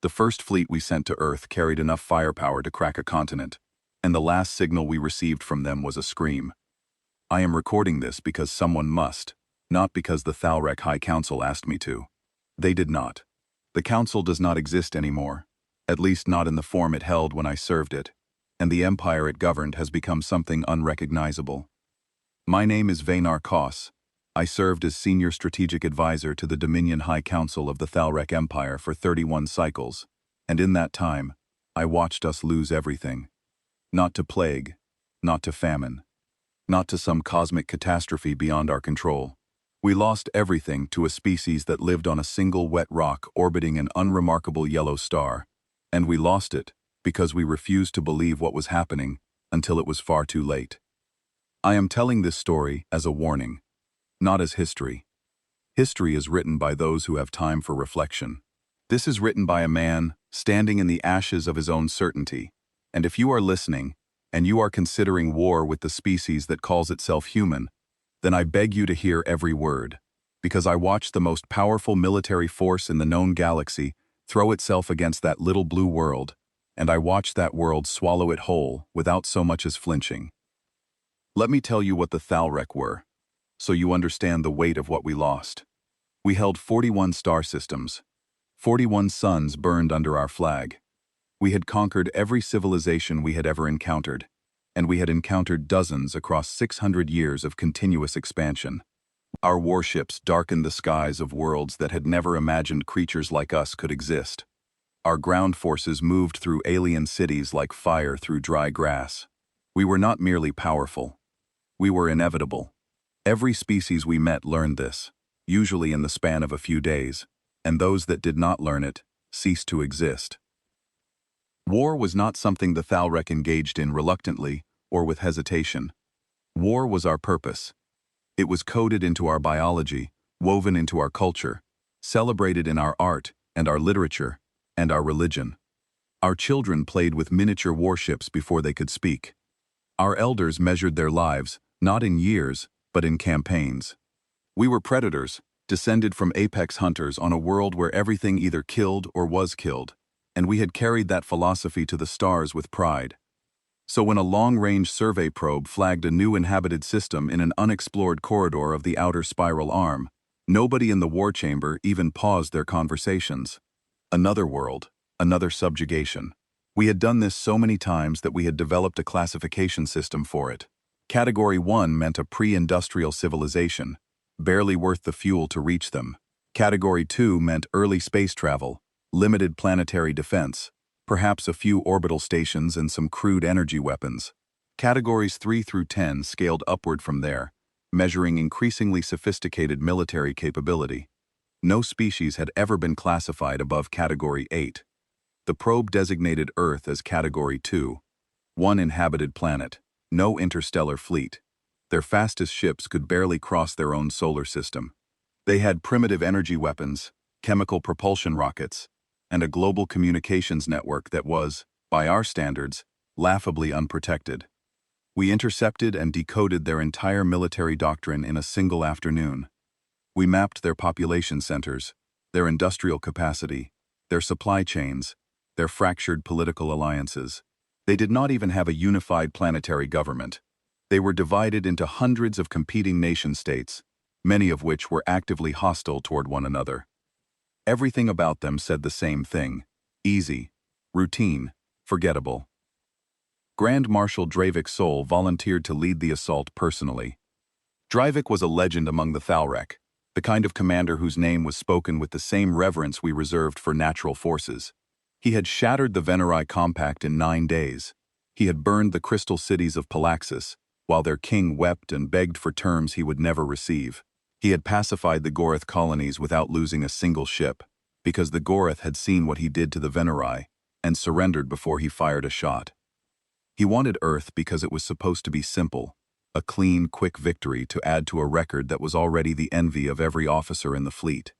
The first fleet we sent to Earth carried enough firepower to crack a continent, and the last signal we received from them was a scream. I am recording this because someone must, not because the Thalrek High Council asked me to. They did not. The Council does not exist anymore, at least not in the form it held when I served it, and the empire it governed has become something unrecognizable. My name is Vaynar Kos. I served as Senior Strategic Advisor to the Dominion High Council of the Thalrek Empire for 31 cycles, and in that time, I watched us lose everything. Not to plague, not to famine, not to some cosmic catastrophe beyond our control. We lost everything to a species that lived on a single wet rock orbiting an unremarkable yellow star, and we lost it because we refused to believe what was happening until it was far too late. I am telling this story as a warning, not as history. History is written by those who have time for reflection. This is written by a man standing in the ashes of his own certainty, and if you are listening, and you are considering war with the species that calls itself human, then I beg you to hear every word, because I watched the most powerful military force in the known galaxy throw itself against that little blue world, and I watched that world swallow it whole without so much as flinching. Let me tell you what the Thalrek were, so you understand the weight of what we lost. We held 41 star systems. 41 suns burned under our flag. We had conquered every civilization we had ever encountered, and we had encountered dozens across 600 years of continuous expansion. Our warships darkened the skies of worlds that had never imagined creatures like us could exist. Our ground forces moved through alien cities like fire through dry grass. We were not merely powerful. We were inevitable. Every species we met learned this, usually in the span of a few days, and those that did not learn it ceased to exist. War was not something the Thalrek engaged in reluctantly or with hesitation. War was our purpose. It was coded into our biology, woven into our culture, celebrated in our art and our literature and our religion. Our children played with miniature warships before they could speak. Our elders measured their lives, not in years, but in campaigns. We were predators, descended from apex hunters on a world where everything either killed or was killed, and we had carried that philosophy to the stars with pride. So when a long-range survey probe flagged a new inhabited system in an unexplored corridor of the outer spiral arm, nobody in the war chamber even paused their conversations. Another world, another subjugation. We had done this so many times that we had developed a classification system for it. Category 1 meant a pre-industrial civilization, barely worth the fuel to reach them. Category 2 meant early space travel, limited planetary defense, perhaps a few orbital stations and some crude energy weapons. Categories 3 through 10 scaled upward from there, measuring increasingly sophisticated military capability. No species had ever been classified above Category 8. The probe designated Earth as Category 2, one inhabited planet, no interstellar fleet. Their fastest ships could barely cross their own solar system. They had primitive energy weapons, chemical propulsion rockets, and a global communications network that was, by our standards, laughably unprotected. We intercepted and decoded their entire military doctrine in a single afternoon. We mapped their population centers, their industrial capacity, their supply chains, their fractured political alliances. They did not even have a unified planetary government. They were divided into hundreds of competing nation-states, many of which were actively hostile toward one another. Everything about them said the same thing: easy, routine, forgettable. Grand Marshal Dravik Sol volunteered to lead the assault personally. Dravik was a legend among the Thalrek, the kind of commander whose name was spoken with the same reverence we reserved for natural forces. He had shattered the Venerai Compact in 9 days. He had burned the crystal cities of Palaxis, while their king wept and begged for terms he would never receive. He had pacified the Gorath colonies without losing a single ship, because the Gorath had seen what he did to the Venerai and surrendered before he fired a shot. He wanted Earth because it was supposed to be simple, a clean, quick victory to add to a record that was already the envy of every officer in the fleet.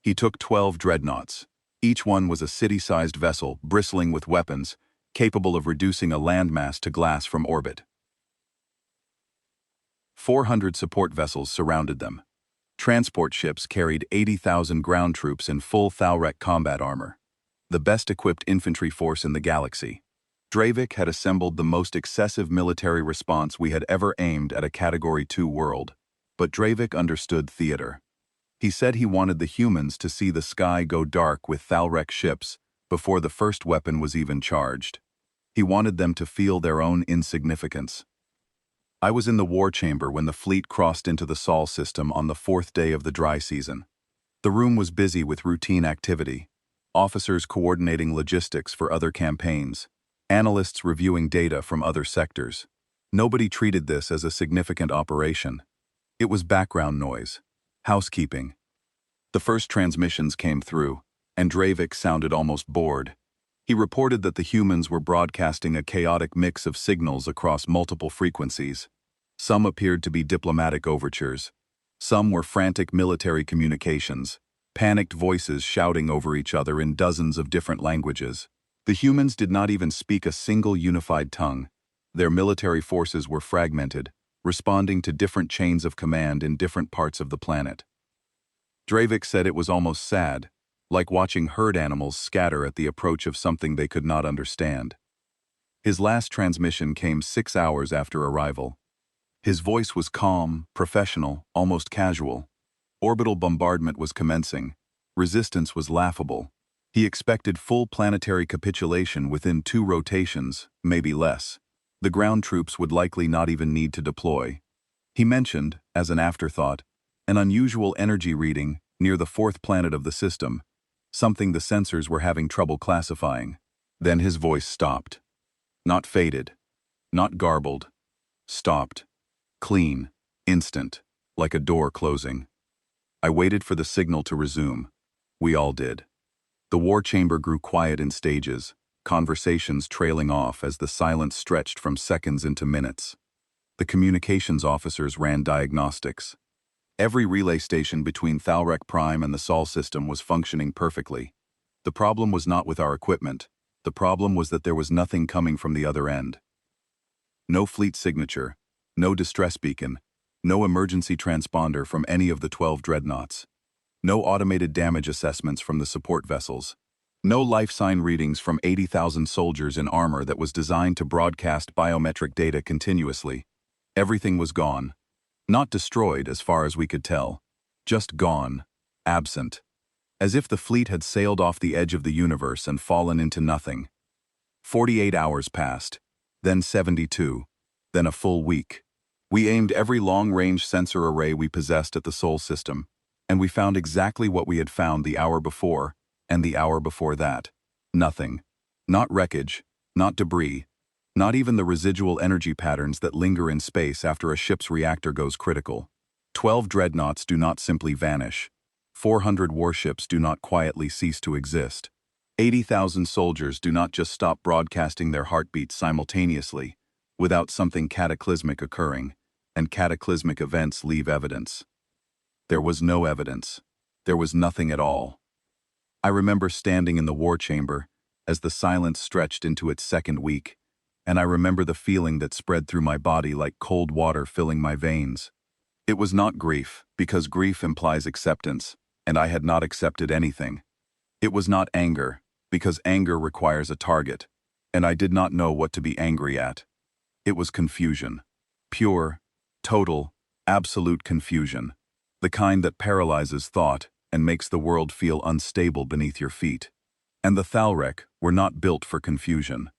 He took 12 dreadnoughts. Each one was a city-sized vessel bristling with weapons, capable of reducing a landmass to glass from orbit. 400 support vessels surrounded them. Transport ships carried 80,000 ground troops in full Thalrek combat armor. the best-equipped infantry force in the galaxy. Dravik had assembled the most excessive military response we had ever aimed at a Category 2 world. But Dravik understood theater. He said he wanted the humans to see the sky go dark with Thalrek ships before the first weapon was even charged. He wanted them to feel their own insignificance. I was in the war chamber when the fleet crossed into the Sol system on the 4th day of the dry season. The room was busy with routine activity, officers coordinating logistics for other campaigns, analysts reviewing data from other sectors. Nobody treated this as a significant operation. It was background noise, housekeeping. The first transmissions came through, and Dravik sounded almost bored. He reported that the humans were broadcasting a chaotic mix of signals across multiple frequencies. Some appeared to be diplomatic overtures. Some were frantic military communications, panicked voices shouting over each other in dozens of different languages. The humans did not even speak a single unified tongue. Their military forces were fragmented, responding to different chains of command in different parts of the planet. Dravik said it was almost sad, like watching herd animals scatter at the approach of something they could not understand. His last transmission came 6 hours after arrival. His voice was calm, professional, almost casual. Orbital bombardment was commencing. Resistance was laughable. He expected full planetary capitulation within 2 rotations, maybe less. The ground troops would likely not even need to deploy. He mentioned, as an afterthought, an unusual energy reading near the 4th planet of the system, something the sensors were having trouble classifying. Then his voice stopped. Not faded, not garbled. Stopped. Clean, instant, like a door closing. I waited for the signal to resume. We all did. The war chamber grew quiet in stages, conversations trailing off as the silence stretched from seconds into minutes. The communications officers ran diagnostics. Every relay station between Thalrek Prime and the Sol system was functioning perfectly. The problem was not with our equipment. The problem was that there was nothing coming from the other end. No fleet signature, no distress beacon, no emergency transponder from any of the 12 dreadnoughts. No automated damage assessments from the support vessels. No life sign readings from 80,000 soldiers in armor that was designed to broadcast biometric data continuously. Everything was gone. Not destroyed as far as we could tell. Just gone. Absent. As if the fleet had sailed off the edge of the universe and fallen into nothing. 48 hours passed. Then 72. Then a full week. We aimed every long-range sensor array we possessed at the Sol system, and we found exactly what we had found the hour before, and the hour before that. Nothing. Not wreckage, not debris, not even the residual energy patterns that linger in space after a ship's reactor goes critical. 12 dreadnoughts do not simply vanish. 400 warships do not quietly cease to exist. 80,000 soldiers do not just stop broadcasting their heartbeats simultaneously, without something cataclysmic occurring, and cataclysmic events leave evidence. There was no evidence. There was nothing at all. I remember standing in the war chamber as the silence stretched into its 2nd week, and I remember the feeling that spread through my body like cold water filling my veins. It was not grief, because grief implies acceptance, and I had not accepted anything. It was not anger, because anger requires a target, and I did not know what to be angry at. It was confusion. Pure, total, absolute confusion. The kind that paralyzes thought and makes the world feel unstable beneath your feet. And the Thalrek were not built for confusion.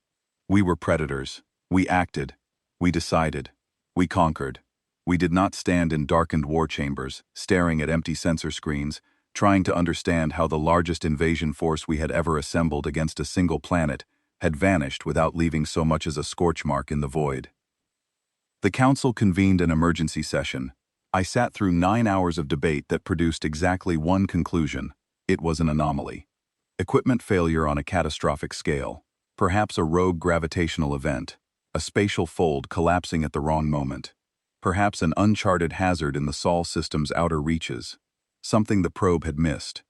We were predators. We acted. We decided. We conquered. We did not stand in darkened war chambers, staring at empty sensor screens, trying to understand how the largest invasion force we had ever assembled against a single planet had vanished without leaving so much as a scorch mark in the void. The council convened an emergency session. I sat through 9 hours of debate that produced exactly one conclusion. It was an anomaly. Equipment failure on a catastrophic scale. Perhaps a rogue gravitational event. A spatial fold collapsing at the wrong moment. Perhaps an uncharted hazard in the Sol system's outer reaches. Something the probe had missed.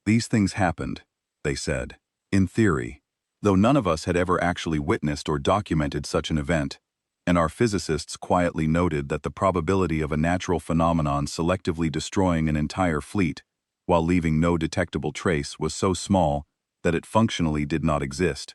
These things happened, they said. In theory. Though none of us had ever actually witnessed or documented such an event, and our physicists quietly noted that the probability of a natural phenomenon selectively destroying an entire fleet while leaving no detectable trace was so small that it functionally did not exist.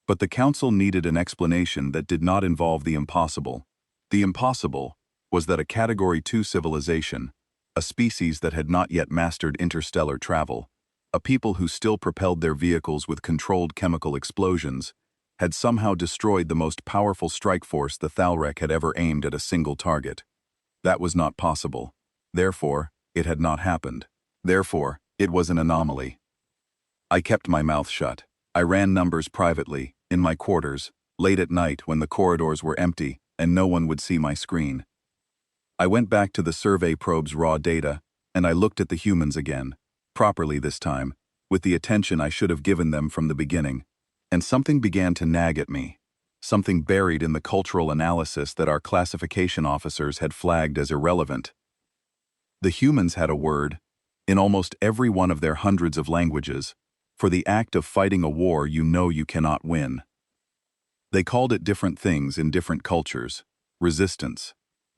But the Council needed an explanation that did not involve the impossible. The impossible was that a Category 2 civilization, a species that had not yet mastered interstellar travel, a people who still propelled their vehicles with controlled chemical explosions, had somehow destroyed the most powerful strike force the Thalrek had ever aimed at a single target. That was not possible. Therefore, it had not happened. Therefore, it was an anomaly. I kept my mouth shut. I ran numbers privately, in my quarters, late at night when the corridors were empty and no one would see my screen. I went back to the survey probe's raw data, and I looked at the humans again, properly this time, with the attention I should have given them from the beginning. And something began to nag at me. Something buried in the cultural analysis that our classification officers had flagged as irrelevant. The humans had a word, in almost every one of their hundreds of languages, for the act of fighting a war you know you cannot win. They called it different things in different cultures: resistance,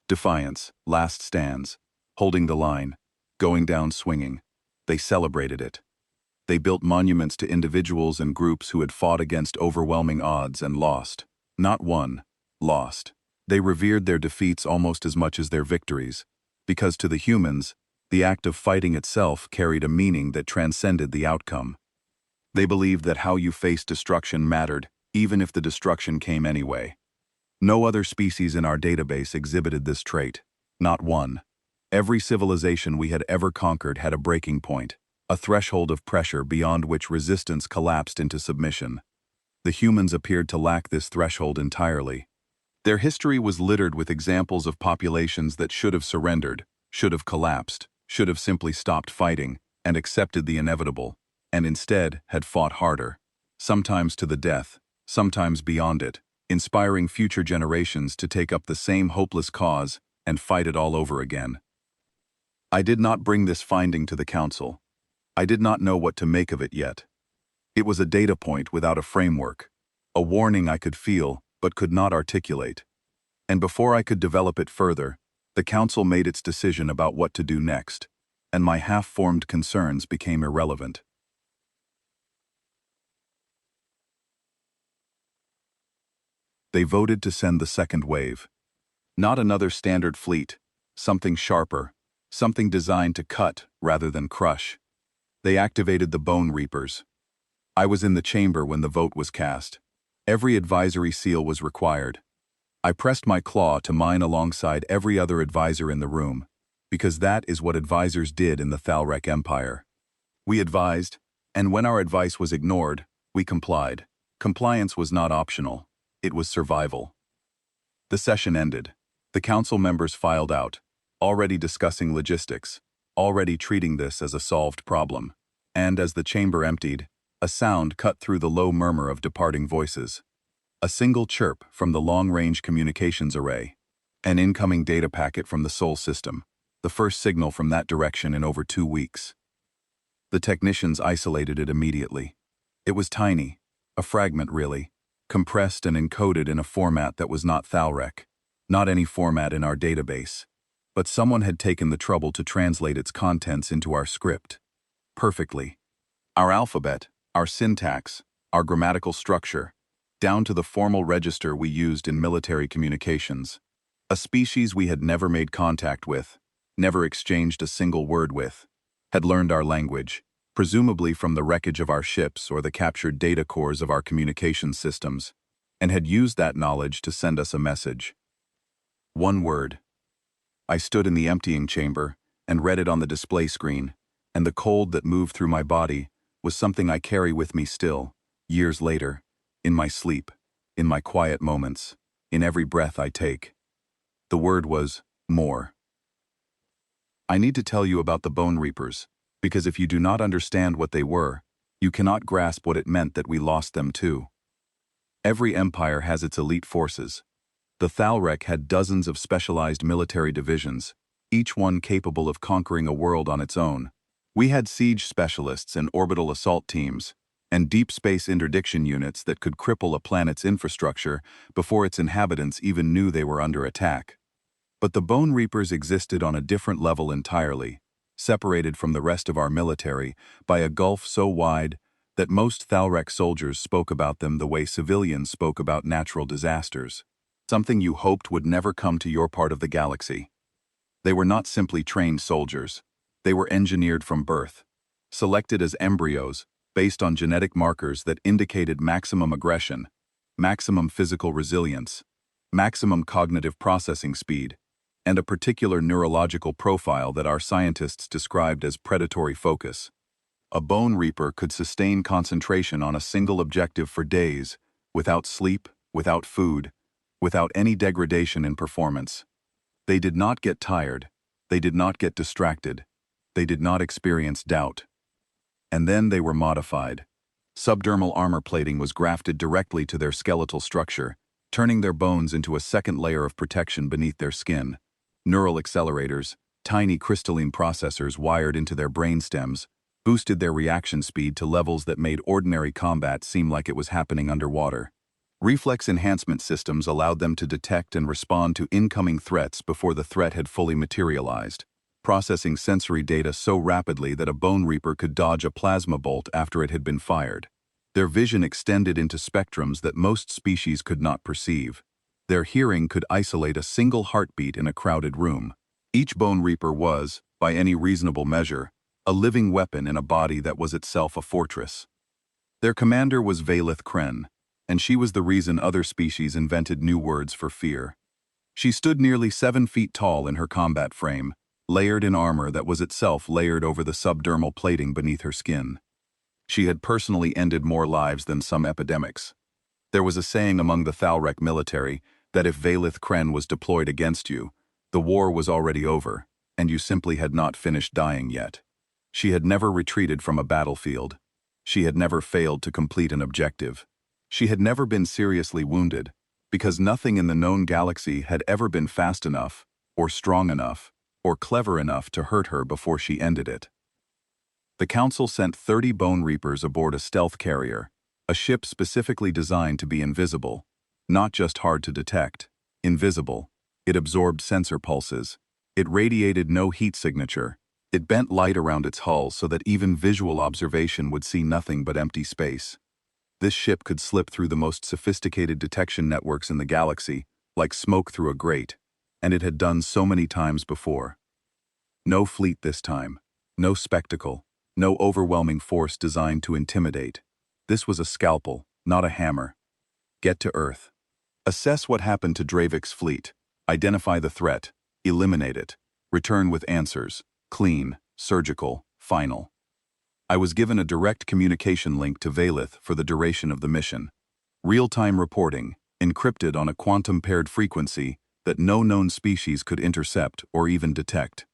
defiance, last stands, holding the line, going down swinging. They celebrated it. They built monuments to individuals and groups who had fought against overwhelming odds and lost. Not won, lost. They revered their defeats almost as much as their victories, because to the humans, the act of fighting itself carried a meaning that transcended the outcome. They believed that how you faced destruction mattered, even if the destruction came anyway. No other species in our database exhibited this trait. Not one. Every civilization we had ever conquered had a breaking point, a threshold of pressure beyond which resistance collapsed into submission. The humans appeared to lack this threshold entirely. Their history was littered with examples of populations that should have surrendered, should have collapsed, should have simply stopped fighting, and accepted the inevitable, and instead had fought harder, sometimes to the death, sometimes beyond it, inspiring future generations to take up the same hopeless cause and fight it all over again. I did not bring this finding to the Council. I did not know what to make of it yet. It was a data point without a framework, a warning I could feel but could not articulate. And before I could develop it further, the Council made its decision about what to do next, and my half-formed concerns became irrelevant. They voted to send the second wave. Not another standard fleet, something sharper, something designed to cut rather than crush. They activated the Bone Reapers. I was in the chamber when the vote was cast. Every advisory seal was required. I pressed my claw to mine alongside every other advisor in the room, because that is what advisors did in the Thalrek Empire. We advised, and when our advice was ignored, we complied. Compliance was not optional. It was survival. The session ended. The Council members filed out, already discussing logistics, already treating this as a solved problem. And as the chamber emptied, a sound cut through the low murmur of departing voices. A single chirp from the long-range communications array. An incoming data packet from the Sol system, the first signal from that direction in over 2 weeks. The technicians isolated it immediately. It was tiny, a fragment really, compressed and encoded in a format that was not Thalrek, not any format in our database. But someone had taken the trouble to translate its contents into our script. Perfectly. Our alphabet, our syntax, our grammatical structure, down to the formal register we used in military communications. A species we had never made contact with, never exchanged a single word with, had learned our language, presumably from the wreckage of our ships or the captured data cores of our communications systems, and had used that knowledge to send us a message. One word. I stood in the emptying chamber and read it on the display screen, and the cold that moved through my body was something I carry with me still, years later, in my sleep, in my quiet moments, in every breath I take. The word was more. I need to tell you about the Bone Reapers, because if you do not understand what they were, you cannot grasp what it meant that we lost them too. Every empire has its elite forces. The Thalrek had dozens of specialized military divisions, each one capable of conquering a world on its own. We had siege specialists and orbital assault teams, and deep space interdiction units that could cripple a planet's infrastructure before its inhabitants even knew they were under attack. But the Bone Reapers existed on a different level entirely, separated from the rest of our military by a gulf so wide that most Thalrek soldiers spoke about them the way civilians spoke about natural disasters, something you hoped would never come to your part of the galaxy. They were not simply trained soldiers. They were engineered from birth, selected as embryos based on genetic markers that indicated maximum aggression, maximum physical resilience, maximum cognitive processing speed, and a particular neurological profile that our scientists described as predatory focus. A bone reaper could sustain concentration on a single objective for days, without sleep, without food, without any degradation in performance. They did not get tired. They did not get distracted. They did not experience doubt. And then they were modified. Subdermal armor plating was grafted directly to their skeletal structure, turning their bones into a second layer of protection beneath their skin. Neural accelerators, tiny crystalline processors wired into their brainstems, boosted their reaction speed to levels that made ordinary combat seem like it was happening underwater. Reflex enhancement systems allowed them to detect and respond to incoming threats before the threat had fully materialized, processing sensory data so rapidly that a bone reaper could dodge a plasma bolt after it had been fired. Their vision extended into spectrums that most species could not perceive. Their hearing could isolate a single heartbeat in a crowded room. Each bone reaper was, by any reasonable measure, a living weapon in a body that was itself a fortress. Their commander was Valith Kren, and she was the reason other species invented new words for fear. She stood nearly 7 feet tall in her combat frame, layered in armor that was itself layered over the subdermal plating beneath her skin. She had personally ended more lives than some epidemics. There was a saying among the Thalrek military that if Valith Kren was deployed against you, the war was already over, and you simply had not finished dying yet. She had never retreated from a battlefield. She had never failed to complete an objective. She had never been seriously wounded, because nothing in the known galaxy had ever been fast enough, or strong enough, or clever enough to hurt her before she ended it. The Council sent 30 Bone Reapers aboard a stealth carrier, a ship specifically designed to be invisible, not just hard to detect, invisible. It absorbed sensor pulses. It radiated no heat signature. It bent light around its hull so that even visual observation would see nothing but empty space. This ship could slip through the most sophisticated detection networks in the galaxy, like smoke through a grate, and it had done so many times before. No fleet this time. No spectacle. No overwhelming force designed to intimidate. This was a scalpel, not a hammer. Get to Earth. Assess what happened to Dravik's fleet. Identify the threat. Eliminate it. Return with answers. Clean, surgical, final. I was given a direct communication link to Valith for the duration of the mission. Real-time reporting, encrypted on a quantum-paired frequency that no known species could intercept or even detect.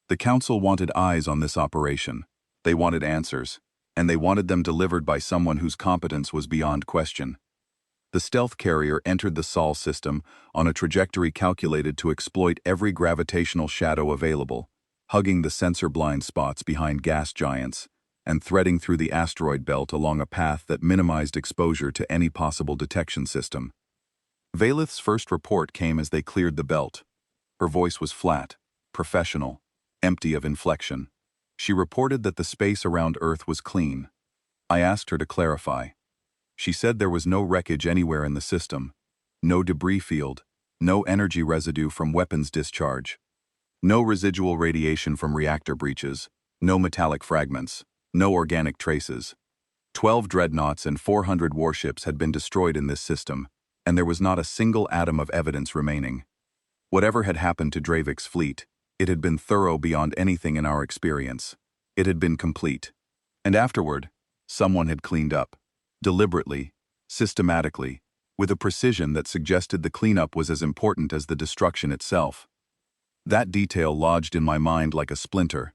The Council wanted eyes on this operation. They wanted answers, and they wanted them delivered by someone whose competence was beyond question. The stealth carrier entered the Sol system on a trajectory calculated to exploit every gravitational shadow available, hugging the sensor blind spots behind gas giants, and threading through the asteroid belt along a path that minimized exposure to any possible detection system. Valith's first report came as they cleared the belt. Her voice was flat, professional, empty of inflection. She reported that the space around Earth was clean. I asked her to clarify. She said there was no wreckage anywhere in the system, no debris field, no energy residue from weapons discharge, no residual radiation from reactor breaches, no metallic fragments, no organic traces. 12 dreadnoughts and 400 warships had been destroyed in this system, and there was not a single atom of evidence remaining. Whatever had happened to Dravik's fleet, it had been thorough beyond anything in our experience. It had been complete. And afterward, someone had cleaned up. Deliberately, systematically, with a precision that suggested the cleanup was as important as the destruction itself. That detail lodged in my mind like a splinter.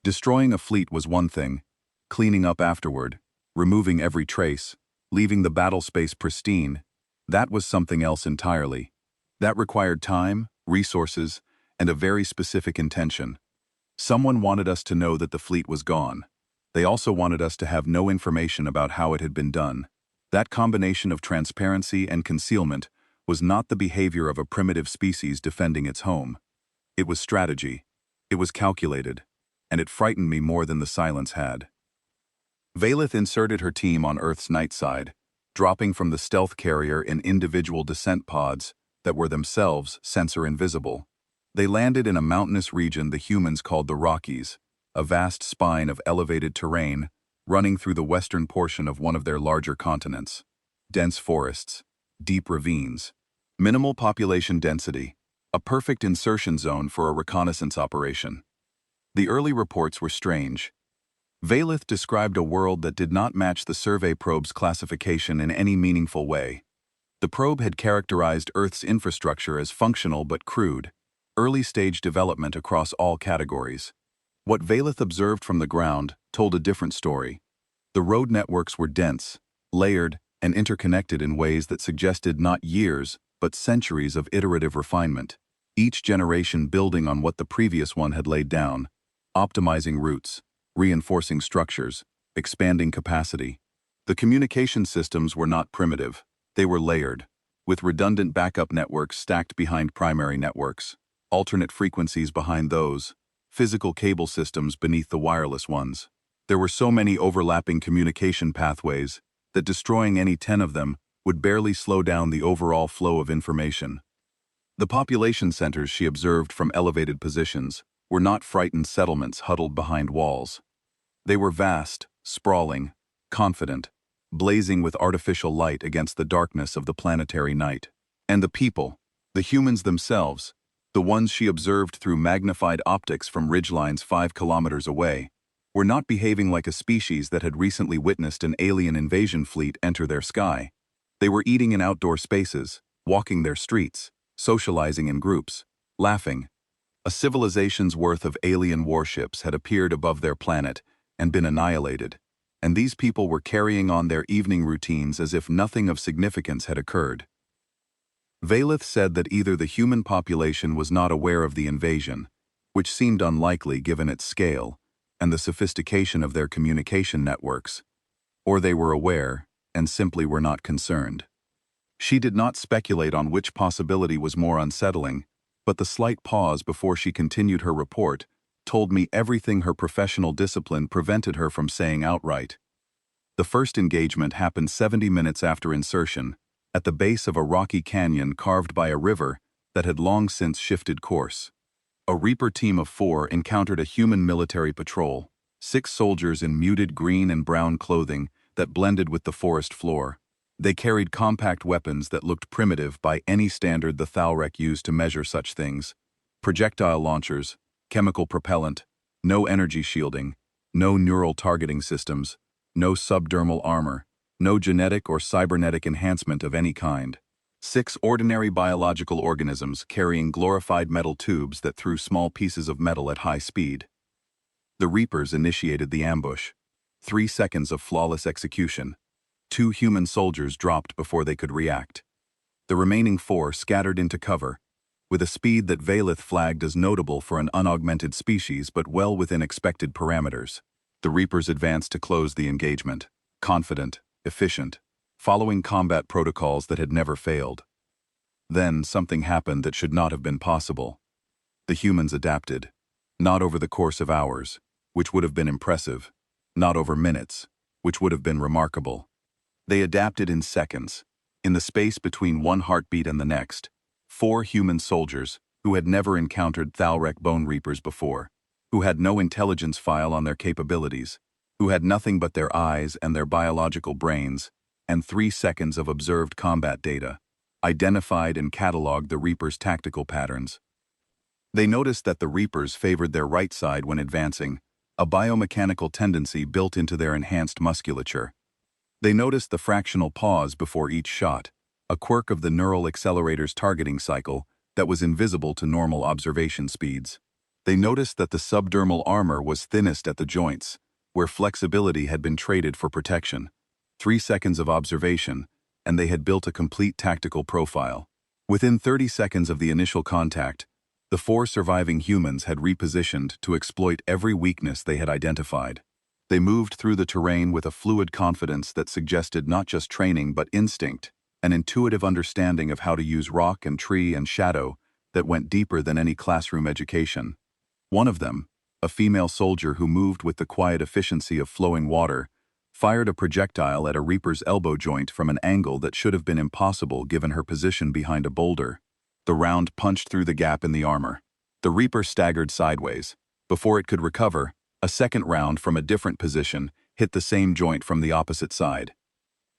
Destroying a fleet was one thing. Cleaning up afterward, removing every trace, leaving the battle space pristine, that was something else entirely. That required time, resources, and a very specific intention. Someone wanted us to know that the fleet was gone. They also wanted us to have no information about how it had been done. That combination of transparency and concealment was not the behavior of a primitive species defending its home. It was strategy. It was calculated. And it frightened me more than the silence had. Valith inserted her team on Earth's night side, dropping from the stealth carrier in individual descent pods that were themselves sensor-invisible. They landed in a mountainous region the humans called the Rockies, a vast spine of elevated terrain running through the western portion of one of their larger continents. Dense forests, deep ravines, minimal population density, a perfect insertion zone for a reconnaissance operation. The early reports were strange. Valith described a world that did not match the survey probe's classification in any meaningful way. The probe had characterized Earth's infrastructure as functional but crude, early-stage development across all categories. What Valith observed from the ground told a different story. The road networks were dense, layered, and interconnected in ways that suggested not years, but centuries of iterative refinement, each generation building on what the previous one had laid down, optimizing routes, reinforcing structures, expanding capacity. The communication systems were not primitive. They were layered, with redundant backup networks stacked behind primary networks, alternate frequencies behind those, physical cable systems beneath the wireless ones. There were so many overlapping communication pathways that destroying any 10 of them would barely slow down the overall flow of information. The population centers she observed from elevated positions were not frightened settlements huddled behind walls. They were vast, sprawling, confident, blazing with artificial light against the darkness of the planetary night. And the people, the humans themselves, the ones she observed through magnified optics from ridgelines 5 kilometers away, were not behaving like a species that had recently witnessed an alien invasion fleet enter their sky. They were eating in outdoor spaces, walking their streets, socializing in groups, laughing. A civilization's worth of alien warships had appeared above their planet and been annihilated, and these people were carrying on their evening routines as if nothing of significance had occurred. Valith said that either the human population was not aware of the invasion, which seemed unlikely given its scale and the sophistication of their communication networks, or they were aware and simply were not concerned. She did not speculate on which possibility was more unsettling, but the slight pause before she continued her report told me everything her professional discipline prevented her from saying outright. The first engagement happened 70 minutes after insertion, at the base of a rocky canyon carved by a river that had long since shifted course. A Reaper team of 4 encountered a human military patrol, 6 soldiers in muted green and brown clothing that blended with the forest floor. They carried compact weapons that looked primitive by any standard the Thalrek used to measure such things. Projectile launchers, chemical propellant, no energy shielding, no neural targeting systems, no subdermal armor, no genetic or cybernetic enhancement of any kind. 6 ordinary biological organisms carrying glorified metal tubes that threw small pieces of metal at high speed. The Reapers initiated the ambush. 3 seconds of flawless execution. 2 human soldiers dropped before they could react. The remaining 4 scattered into cover, with a speed that Valith flagged as notable for an unaugmented species but well within expected parameters. The Reapers advanced to close the engagement, confident, efficient, following combat protocols that had never failed. Then something happened that should not have been possible. The humans adapted, not over the course of hours, which would have been impressive, not over minutes, which would have been remarkable. They adapted in seconds. In the space between one heartbeat and the next, 4 human soldiers, who had never encountered Thalrek Bone Reapers before, who had no intelligence file on their capabilities, who had nothing but their eyes and their biological brains, and 3 seconds of observed combat data, identified and cataloged the Reapers' tactical patterns. They noticed that the Reapers favored their right side when advancing, a biomechanical tendency built into their enhanced musculature. They noticed the fractional pause before each shot, a quirk of the neural accelerator's targeting cycle that was invisible to normal observation speeds. They noticed that the subdermal armor was thinnest at the joints, where flexibility had been traded for protection. 3 seconds of observation, and they had built a complete tactical profile. Within 30 seconds of the initial contact, the 4 surviving humans had repositioned to exploit every weakness they had identified. They moved through the terrain with a fluid confidence that suggested not just training but instinct, an intuitive understanding of how to use rock and tree and shadow that went deeper than any classroom education. One of them, a female soldier who moved with the quiet efficiency of flowing water, fired a projectile at a Reaper's elbow joint from an angle that should have been impossible given her position behind a boulder. The round punched through the gap in the armor. The Reaper staggered sideways. Before it could recover, a second round from a different position hit the same joint from the opposite side.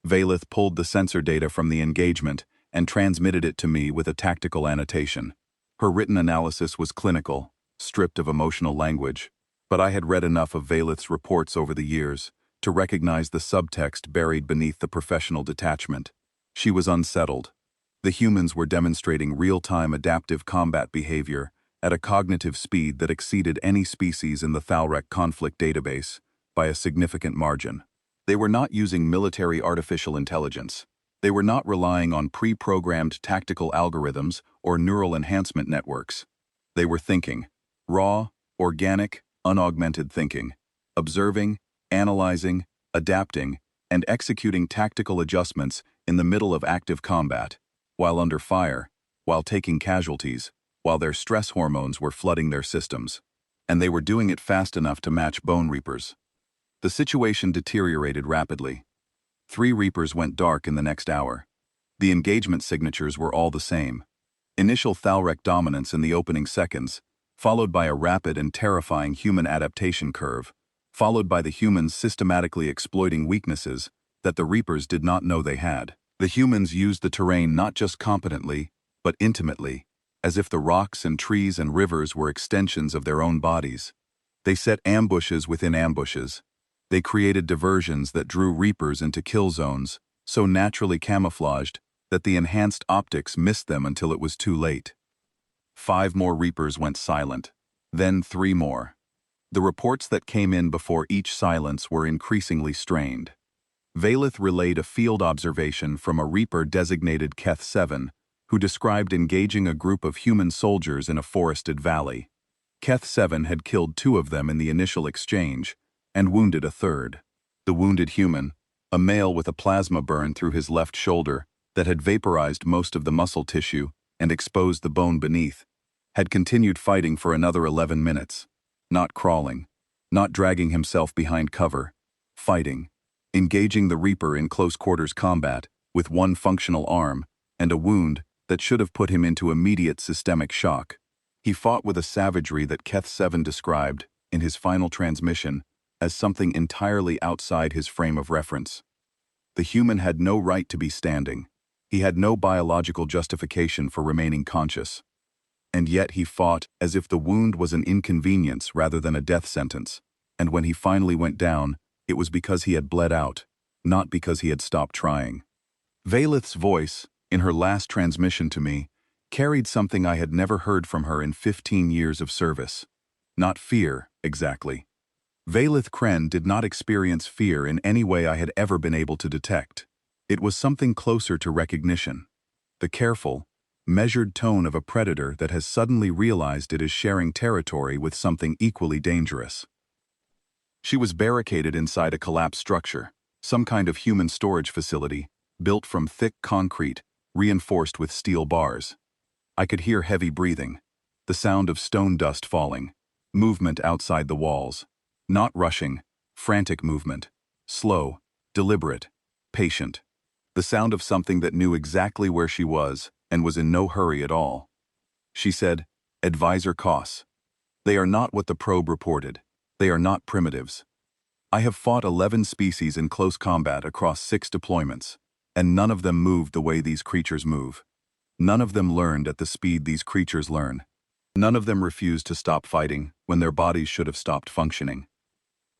Valith pulled the sensor data from the engagement and transmitted it to me with a tactical annotation. Her written analysis was clinical, stripped of emotional language, but I had read enough of Valith's reports over the years to recognize the subtext buried beneath the professional detachment. She was unsettled. The humans were demonstrating real-time adaptive combat behavior at a cognitive speed that exceeded any species in the Thalrec conflict database by a significant margin. They were not using military artificial intelligence. They were not relying on pre-programmed tactical algorithms or neural enhancement networks. They were thinking. Raw, organic, unaugmented thinking. Observing, analyzing, adapting, and executing tactical adjustments in the middle of active combat, while under fire, while taking casualties, while their stress hormones were flooding their systems. And they were doing it fast enough to match Bone Reapers. The situation deteriorated rapidly. 3 Reapers went dark in the next hour. The engagement signatures were all the same. Initial Thalrec dominance in the opening seconds, followed by a rapid and terrifying human adaptation curve, followed by the humans systematically exploiting weaknesses that the Reapers did not know they had. The humans used the terrain not just competently, but intimately, as if the rocks and trees and rivers were extensions of their own bodies. They set ambushes within ambushes. They created diversions that drew Reapers into kill zones, so naturally camouflaged that the enhanced optics missed them until it was too late. 5 more Reapers went silent, then 3 more. The reports that came in before each silence were increasingly strained. Valith relayed a field observation from a Reaper designated Keth 7, who described engaging a group of human soldiers in a forested valley. Keth 7 had killed 2 of them in the initial exchange, and wounded a third. The wounded human, a male with a plasma burn through his left shoulder that had vaporized most of the muscle tissue and exposed the bone beneath, had continued fighting for another 11 minutes. Not crawling, not dragging himself behind cover, fighting, engaging the Reaper in close-quarters combat with 1 functional arm and a wound that should have put him into immediate systemic shock. He fought with a savagery that Keth 7 described, in his final transmission, as something entirely outside his frame of reference. The human had no right to be standing. He had no biological justification for remaining conscious. And yet he fought as if the wound was an inconvenience rather than a death sentence, and when he finally went down, it was because he had bled out, not because he had stopped trying. Valith's voice, in her last transmission to me, carried something I had never heard from her in 15 years of service. Not fear, exactly. Valith Kren did not experience fear in any way I had ever been able to detect. It was something closer to recognition. The careful, measured tone of a predator that has suddenly realized it is sharing territory with something equally dangerous. She was barricaded inside a collapsed structure, some kind of human storage facility, built from thick concrete, reinforced with steel bars. I could hear heavy breathing, the sound of stone dust falling, movement outside the walls. Not rushing, frantic movement, slow, deliberate, patient. The sound of something that knew exactly where she was and was in no hurry at all. She said, "Advisor Koss. They are not what the probe reported. They are not primitives. I have fought 11 species in close combat across 6 deployments, and none of them moved the way these creatures move. None of them learned at the speed these creatures learn. None of them refused to stop fighting when their bodies should have stopped functioning."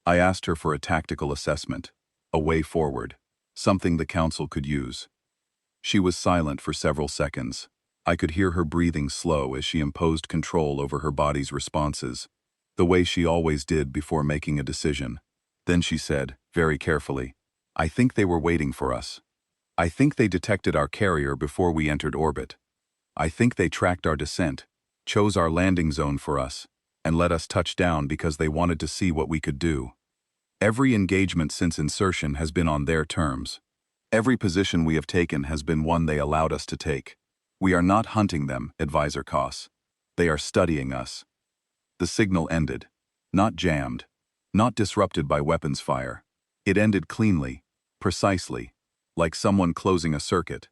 I asked her for a tactical assessment, a way forward, something the Council could use. She was silent for several seconds. I could hear her breathing slow as she imposed control over her body's responses, the way she always did before making a decision. Then she said, very carefully, "I think they were waiting for us. I think they detected our carrier before we entered orbit. I think they tracked our descent, chose our landing zone for us, and let us touch down because they wanted to see what we could do. Every engagement since insertion has been on their terms. Every position we have taken has been one they allowed us to take. We are not hunting them, Advisor Koss. They are studying us." The signal ended. Not jammed. Not disrupted by weapons fire. It ended cleanly, precisely, like someone closing a circuit.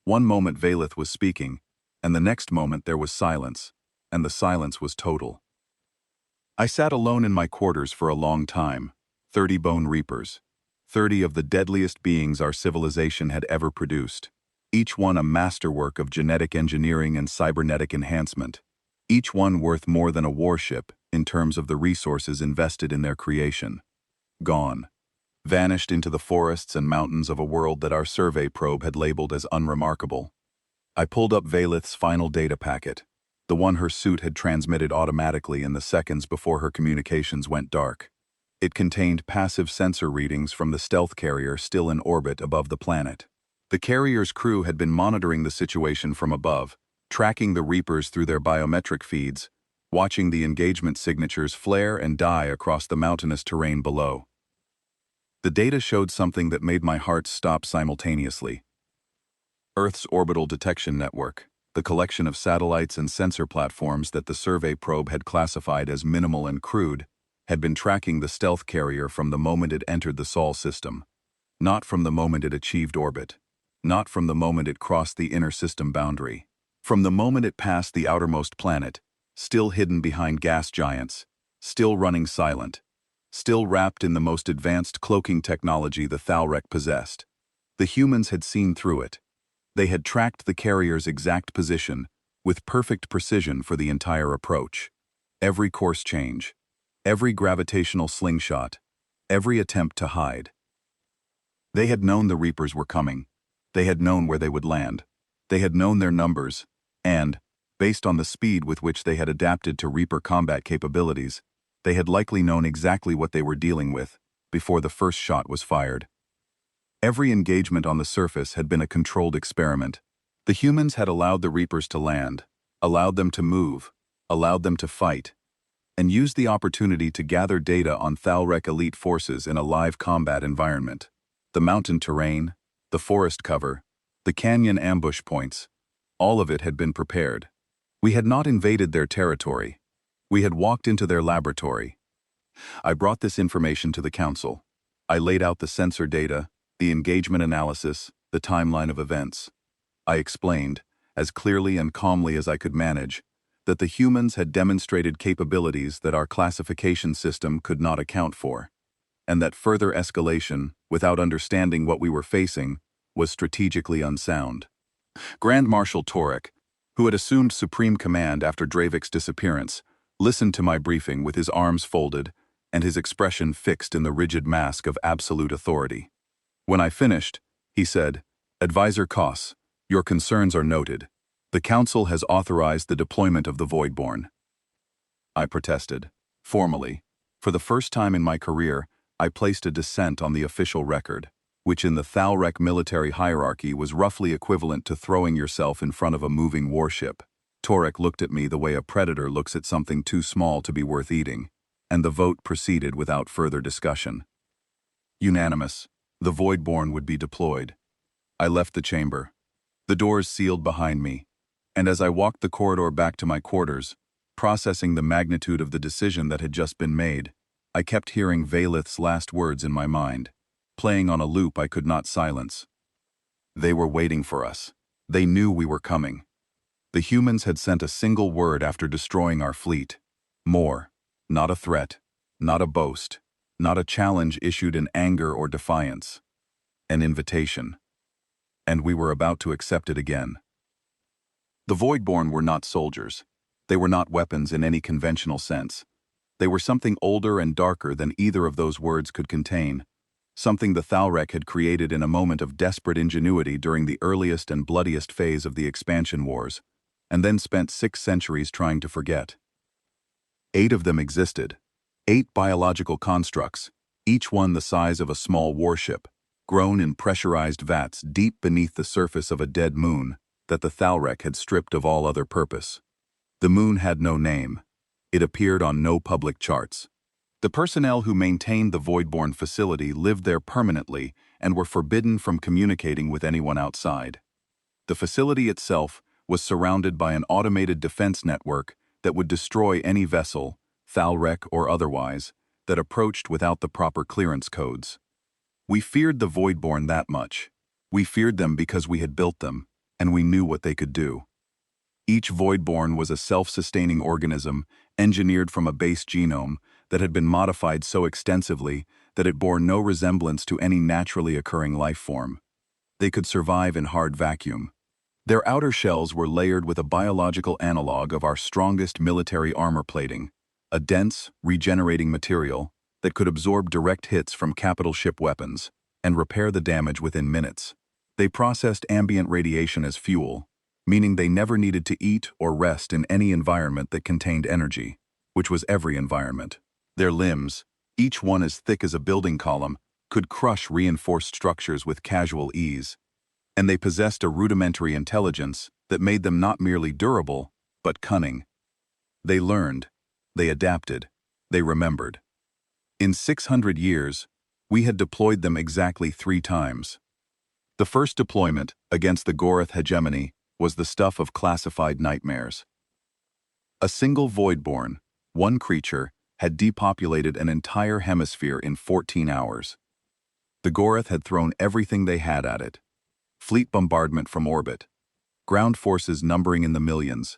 One moment Valeth was speaking, and the next moment there was silence, and the silence was total. I sat alone in my quarters for a long time, 30 bone reapers, 30 of the deadliest beings our civilization had ever produced, each one a masterwork of genetic engineering and cybernetic enhancement, each one worth more than a warship in terms of the resources invested in their creation. Gone. Vanished into the forests and mountains of a world that our survey probe had labeled as unremarkable. I pulled up Valeth's final data packet, the one her suit had transmitted automatically in the seconds before her communications went dark. It contained passive sensor readings from the stealth carrier still in orbit above the planet. The carrier's crew had been monitoring the situation from above, tracking the Reapers through their biometric feeds, watching the engagement signatures flare and die across the mountainous terrain below. The data showed something that made my heart stop simultaneously. Earth's orbital detection network, the collection of satellites and sensor platforms that the survey probe had classified as minimal and crude, had been tracking the stealth carrier from the moment it entered the Sol system, not from the moment it achieved orbit, not from the moment it crossed the inner system boundary, from the moment it passed the outermost planet, still hidden behind gas giants, still running silent, still wrapped in the most advanced cloaking technology the Thalrek possessed. The humans had seen through it. They had tracked the carrier's exact position with perfect precision for the entire approach. Every course change, every gravitational slingshot, every attempt to hide. They had known the Reapers were coming. They had known where they would land. They had known their numbers, and, based on the speed with which they had adapted to Reaper combat capabilities, they had likely known exactly what they were dealing with before the first shot was fired. Every engagement on the surface had been a controlled experiment. The humans had allowed the Reapers to land, allowed them to move, allowed them to fight, and used the opportunity to gather data on Thalrek elite forces in a live combat environment. The mountain terrain, the forest cover, the canyon ambush points, all of it had been prepared. We had not invaded their territory. We had walked into their laboratory. I brought this information to the council. I laid out the sensor data, the engagement analysis, the timeline of events. I explained, as clearly and calmly as I could manage, that the humans had demonstrated capabilities that our classification system could not account for, and that further escalation, without understanding what we were facing, was strategically unsound. Grand Marshal Torek, who had assumed supreme command after Dravik's disappearance, listened to my briefing with his arms folded and his expression fixed in the rigid mask of absolute authority. When I finished, he said, "Advisor Koss, your concerns are noted. The Council has authorized the deployment of the Voidborn." I protested. Formally, for the first time in my career, I placed a dissent on the official record, which in the Thalrek military hierarchy was roughly equivalent to throwing yourself in front of a moving warship. Torek looked at me the way a predator looks at something too small to be worth eating, and the vote proceeded without further discussion. Unanimous. The Voidborn would be deployed. I left the chamber. The doors sealed behind me, and as I walked the corridor back to my quarters, processing the magnitude of the decision that had just been made, I kept hearing Valeth's last words in my mind, playing on a loop I could not silence. They were waiting for us. They knew we were coming. The humans had sent a single word after destroying our fleet. More. Not a threat, not a boast, not a challenge issued in anger or defiance. An invitation. And we were about to accept it again. The Voidborn were not soldiers. They were not weapons in any conventional sense. They were something older and darker than either of those words could contain, something the Thalrek had created in a moment of desperate ingenuity during the earliest and bloodiest phase of the expansion wars, and then spent 6 centuries trying to forget. 8 of them existed. 8 biological constructs, each one the size of a small warship, grown in pressurized vats deep beneath the surface of a dead moon that the Thalrek had stripped of all other purpose. The moon had no name. It appeared on no public charts. The personnel who maintained the Voidborn facility lived there permanently and were forbidden from communicating with anyone outside. The facility itself was surrounded by an automated defense network that would destroy any vessel, Thalrek or otherwise, that approached without the proper clearance codes. We feared the Voidborn that much. We feared them because we had built them, and we knew what they could do. Each Voidborn was a self-sustaining organism, engineered from a base genome that had been modified so extensively that it bore no resemblance to any naturally occurring life form. They could survive in hard vacuum. Their outer shells were layered with a biological analog of our strongest military armor plating, a dense, regenerating material that could absorb direct hits from capital ship weapons and repair the damage within minutes. They processed ambient radiation as fuel, meaning they never needed to eat or rest in any environment that contained energy, which was every environment. Their limbs, each one as thick as a building column, could crush reinforced structures with casual ease, and they possessed a rudimentary intelligence that made them not merely durable, but cunning. They learned, they adapted, they remembered. In 600 years, we had deployed them exactly 3 times. The first deployment, against the Gorath hegemony, was the stuff of classified nightmares. A single Voidborn, one creature, had depopulated an entire hemisphere in 14 hours. The Gorath had thrown everything they had at it. Fleet bombardment from orbit, ground forces numbering in the millions,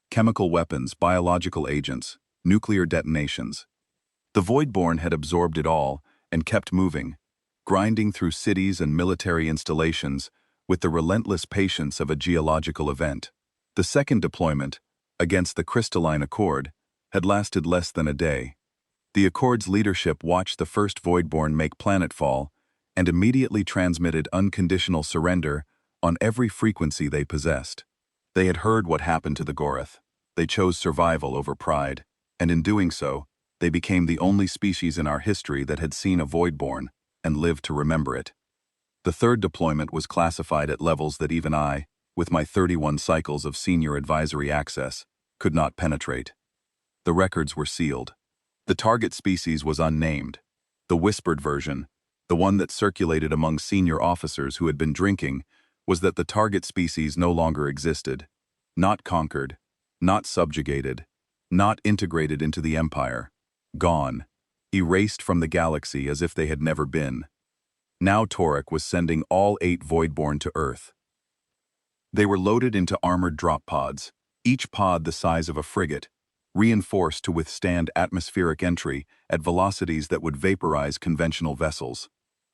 chemical weapons, biological agents, nuclear detonations. The Voidborn had absorbed it all and kept moving, grinding through cities and military installations with the relentless patience of a geological event. The second deployment, against the Crystalline Accord, had lasted less than a day. The Accord's leadership watched the first Voidborn make planetfall and immediately transmitted unconditional surrender on every frequency they possessed. They had heard what happened to the Gorath. They chose survival over pride, and in doing so, they became the only species in our history that had seen a Voidborn and lived to remember it. The third deployment was classified at levels that even I, with my 31 cycles of senior advisory access, could not penetrate. The records were sealed. The target species was unnamed. The whispered version, the one that circulated among senior officers who had been drinking, was that the target species no longer existed. Not conquered, not subjugated, not integrated into the Empire. Gone, erased from the galaxy as if they had never been. Now Torek was sending all 8 Voidborn to Earth. They were loaded into armored drop pods, each pod the size of a frigate, reinforced to withstand atmospheric entry at velocities that would vaporize conventional vessels.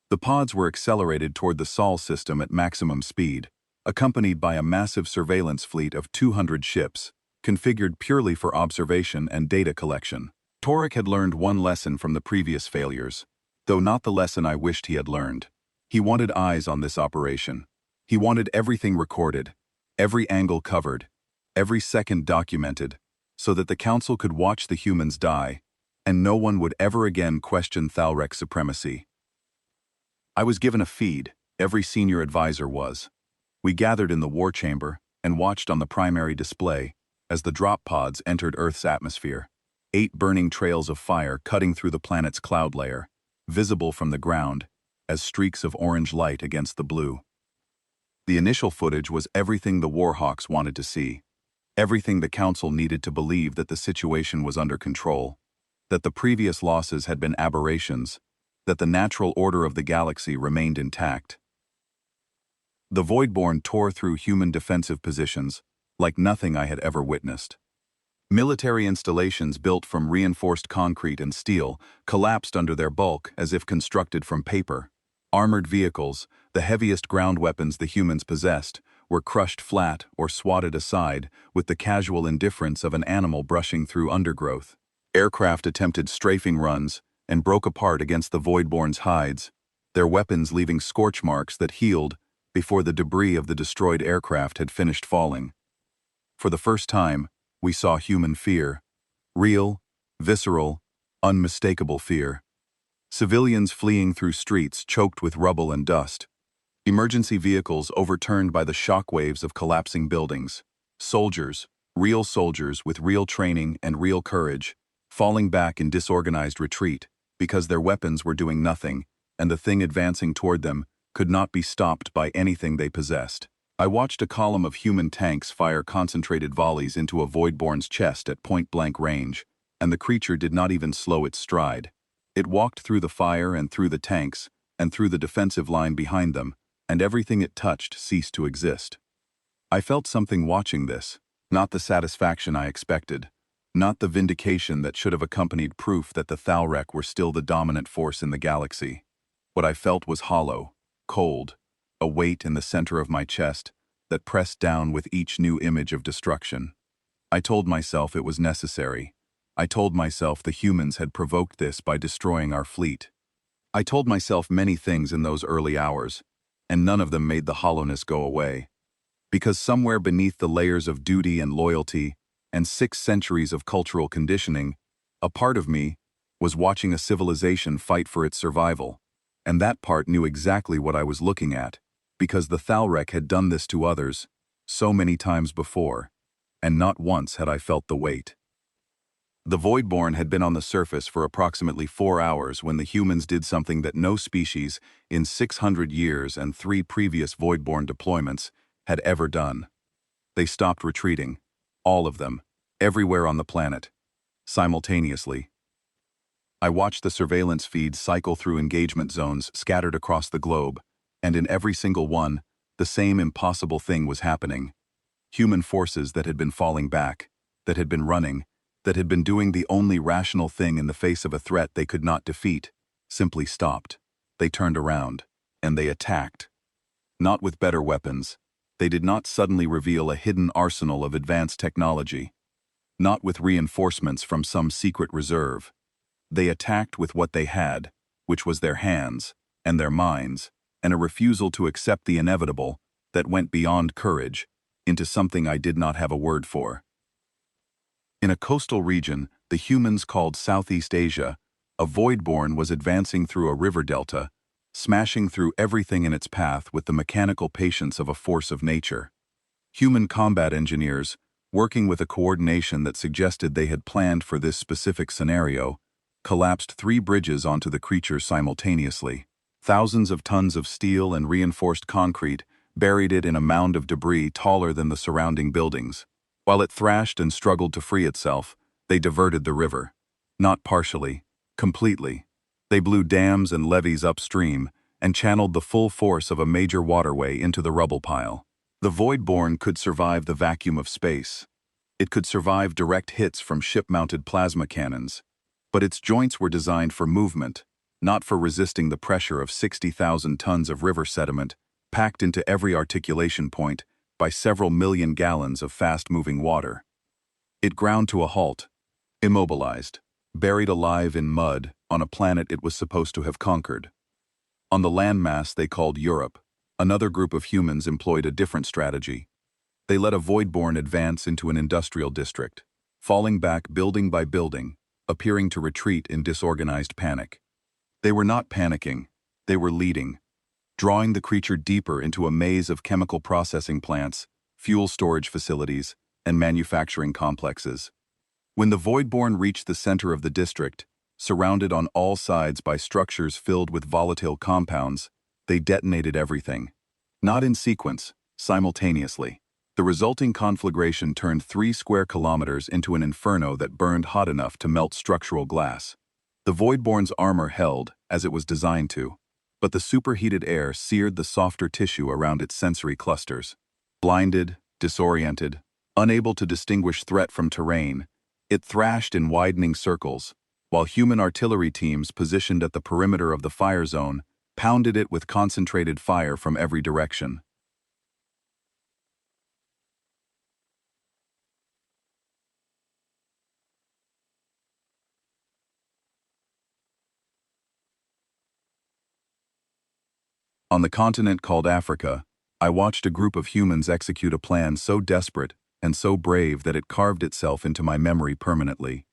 The pods were accelerated toward the Sol system at maximum speed, accompanied by a massive surveillance fleet of 200 ships, configured purely for observation and data collection. Torek had learned one lesson from the previous failures, though not the lesson I wished he had learned. He wanted eyes on this operation. He wanted everything recorded, every angle covered, every second documented, so that the Council could watch the humans die, and no one would ever again question Thalrek's supremacy. I was given a feed, every senior advisor was. We gathered in the war chamber and watched on the primary display as the drop pods entered Earth's atmosphere, 8 burning trails of fire cutting through the planet's cloud layer, visible from the ground as streaks of orange light against the blue. The initial footage was everything the Warhawks wanted to see, everything the Council needed to believe that the situation was under control, that the previous losses had been aberrations, that the natural order of the galaxy remained intact. The Voidborn tore through human defensive positions like nothing I had ever witnessed. Military installations built from reinforced concrete and steel collapsed under their bulk as if constructed from paper. Armored vehicles, the heaviest ground weapons the humans possessed, were crushed flat or swatted aside with the casual indifference of an animal brushing through undergrowth. Aircraft attempted strafing runs and broke apart against the Voidborn's hides, their weapons leaving scorch marks that healed before the debris of the destroyed aircraft had finished falling. For the first time, we saw human fear. Real, visceral, unmistakable fear. Civilians fleeing through streets choked with rubble and dust. Emergency vehicles overturned by the shockwaves of collapsing buildings. Soldiers, real soldiers with real training and real courage, falling back in disorganized retreat because their weapons were doing nothing and the thing advancing toward them could not be stopped by anything they possessed. I watched a column of human tanks fire concentrated volleys into a Voidborn's chest at point-blank range, and the creature did not even slow its stride. It walked through the fire and through the tanks and through the defensive line behind them, and everything it touched ceased to exist. I felt something watching this, not the satisfaction I expected, not the vindication that should have accompanied proof that the Thalrek were still the dominant force in the galaxy. What I felt was hollow, cold, a weight in the center of my chest that pressed down with each new image of destruction. I told myself it was necessary. I told myself the humans had provoked this by destroying our fleet. I told myself many things in those early hours, and none of them made the hollowness go away. Because somewhere beneath the layers of duty and loyalty and 6 centuries of cultural conditioning, a part of me was watching a civilization fight for its survival, and that part knew exactly what I was looking at, because the Thalrek had done this to others so many times before, and not once had I felt the weight. The Voidborn had been on the surface for approximately 4 hours when the humans did something that no species in 600 years and 3 previous Voidborn deployments had ever done. They stopped retreating, all of them, everywhere on the planet, simultaneously. I watched the surveillance feeds cycle through engagement zones scattered across the globe, and in every single one, the same impossible thing was happening. Human forces that had been falling back, that had been running, that had been doing the only rational thing in the face of a threat they could not defeat, simply stopped. They turned around, and they attacked. Not with better weapons. They did not suddenly reveal a hidden arsenal of advanced technology. Not with reinforcements from some secret reserve. They attacked with what they had, which was their hands, and their minds, and a refusal to accept the inevitable that went beyond courage into something I did not have a word for. In a coastal region the humans called Southeast Asia, a Voidborn was advancing through a river delta, smashing through everything in its path with the mechanical patience of a force of nature. Human combat engineers, working with a coordination that suggested they had planned for this specific scenario, collapsed 3 bridges onto the creature simultaneously. Thousands of tons of steel and reinforced concrete buried it in a mound of debris taller than the surrounding buildings. While it thrashed and struggled to free itself, they diverted the river. Not partially, completely. They blew dams and levees upstream and channeled the full force of a major waterway into the rubble pile. The Voidborn could survive the vacuum of space. It could survive direct hits from ship-mounted plasma cannons. But its joints were designed for movement, not for resisting the pressure of 60,000 tons of river sediment packed into every articulation point by several million gallons of fast-moving water. It ground to a halt, immobilized, buried alive in mud on a planet it was supposed to have conquered. On the landmass they called Europe, another group of humans employed a different strategy. They let a Voidborn advance into an industrial district, falling back building by building, appearing to retreat in disorganized panic. They were not panicking, they were leading, drawing the creature deeper into a maze of chemical processing plants, fuel storage facilities, and manufacturing complexes. When the Voidborn reached the center of the district, surrounded on all sides by structures filled with volatile compounds, they detonated everything. Not in sequence, simultaneously. The resulting conflagration turned 3 square kilometers into an inferno that burned hot enough to melt structural glass. The Voidborn's armor held, as it was designed to, but the superheated air seared the softer tissue around its sensory clusters. Blinded, disoriented, unable to distinguish threat from terrain, it thrashed in widening circles, while human artillery teams positioned at the perimeter of the fire zone pounded it with concentrated fire from every direction. On the continent called Africa, I watched a group of humans execute a plan so desperate and so brave that it carved itself into my memory permanently.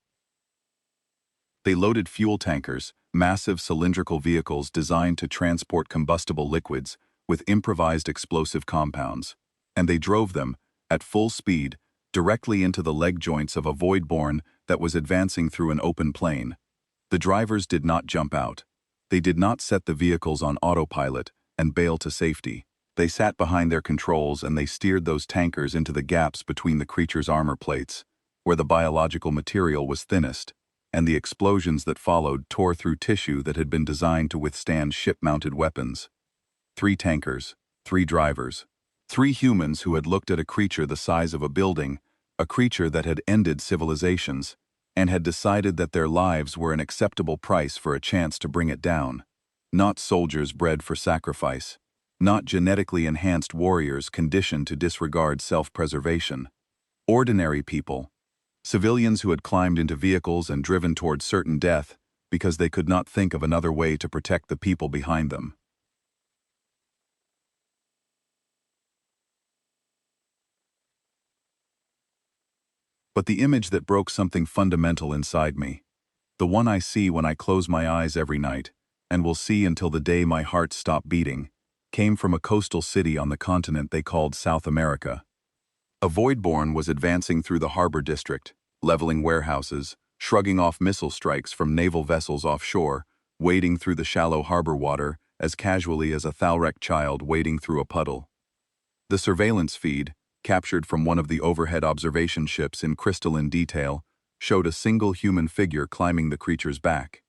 They loaded fuel tankers, massive cylindrical vehicles designed to transport combustible liquids, with improvised explosive compounds, and they drove them, at full speed, directly into the leg joints of a Voidborn that was advancing through an open plain. The drivers did not jump out. They did not set the vehicles on autopilot and bail to safety. They sat behind their controls and they steered those tankers into the gaps between the creature's armor plates, where the biological material was thinnest, and the explosions that followed tore through tissue that had been designed to withstand ship-mounted weapons. 3 tankers, 3 drivers, 3 humans who had looked at a creature the size of a building, a creature that had ended civilizations, and had decided that their lives were an acceptable price for a chance to bring it down. Not soldiers bred for sacrifice. Not genetically enhanced warriors conditioned to disregard self-preservation. Ordinary people. Civilians who had climbed into vehicles and driven toward certain death because they could not think of another way to protect the people behind them. But the image that broke something fundamental inside me, the one I see when I close my eyes every night, and will see until the day my heart stops beating, came from a coastal city on the continent they called South America. A Voidborn was advancing through the harbor district, leveling warehouses, shrugging off missile strikes from naval vessels offshore, wading through the shallow harbor water as casually as a Thalrek child wading through a puddle. The surveillance feed, captured from one of the overhead observation ships in crystalline detail, showed a single human figure climbing the creature's back.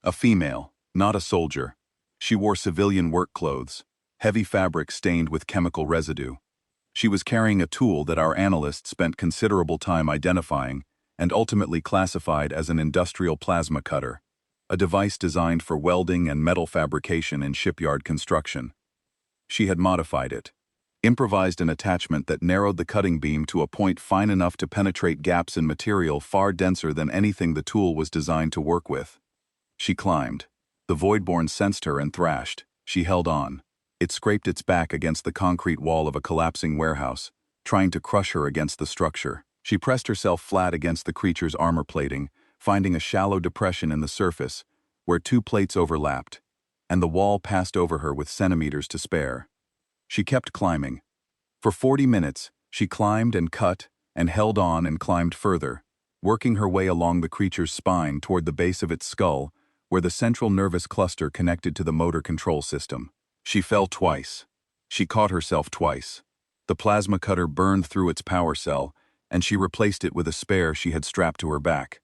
A female, not a soldier. She wore civilian work clothes, heavy fabric stained with chemical residue. She was carrying a tool that our analysts spent considerable time identifying and ultimately classified as an industrial plasma cutter, a device designed for welding and metal fabrication in shipyard construction. She had modified it, improvised an attachment that narrowed the cutting beam to a point fine enough to penetrate gaps in material far denser than anything the tool was designed to work with. She climbed. The Voidborn sensed her and thrashed. She held on. It scraped its back against the concrete wall of a collapsing warehouse, trying to crush her against the structure. She pressed herself flat against the creature's armor plating, finding a shallow depression in the surface, where 2 plates overlapped, and the wall passed over her with centimeters to spare. She kept climbing. For 40 minutes, she climbed and cut, and held on and climbed further, working her way along the creature's spine toward the base of its skull, where the central nervous cluster connected to the motor control system. She fell twice. She caught herself twice. The plasma cutter burned through its power cell, and she replaced it with a spare she had strapped to her back.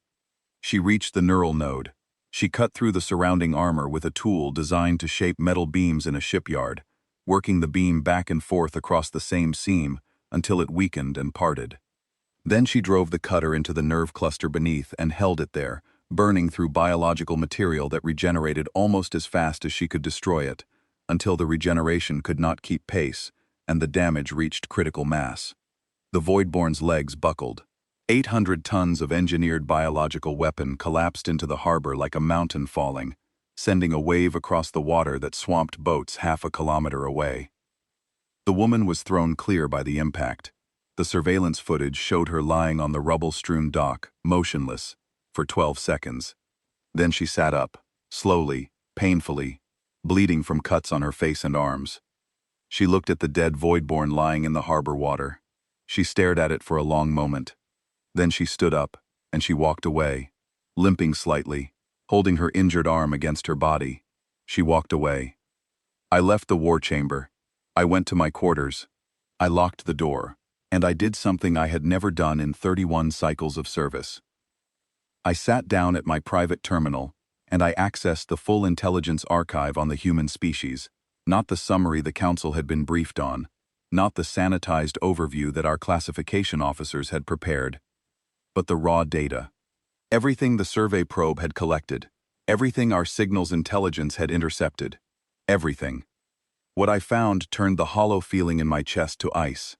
She reached the neural node. She cut through the surrounding armor with a tool designed to shape metal beams in a shipyard, working the beam back and forth across the same seam until it weakened and parted. Then she drove the cutter into the nerve cluster beneath and held it there, burning through biological material that regenerated almost as fast as she could destroy it, until the regeneration could not keep pace and the damage reached critical mass. The Voidborn's legs buckled. 800 tons of engineered biological weapon collapsed into the harbor like a mountain falling, sending a wave across the water that swamped boats half a kilometer away. The woman was thrown clear by the impact. The surveillance footage showed her lying on the rubble-strewn dock, motionless, for 12 seconds. Then she sat up, slowly, painfully, bleeding from cuts on her face and arms. She looked at the dead Voidborn lying in the harbor water. She stared at it for a long moment. Then she stood up, and she walked away, limping slightly, holding her injured arm against her body. She walked away. I left the war chamber. I went to my quarters. I locked the door, and I did something I had never done in 31 cycles of service. I sat down at my private terminal, and I accessed the full intelligence archive on the human species, not the summary the council had been briefed on, not the sanitized overview that our classification officers had prepared, but the raw data. Everything the survey probe had collected, everything our signals intelligence had intercepted, everything. What I found turned the hollow feeling in my chest to ice.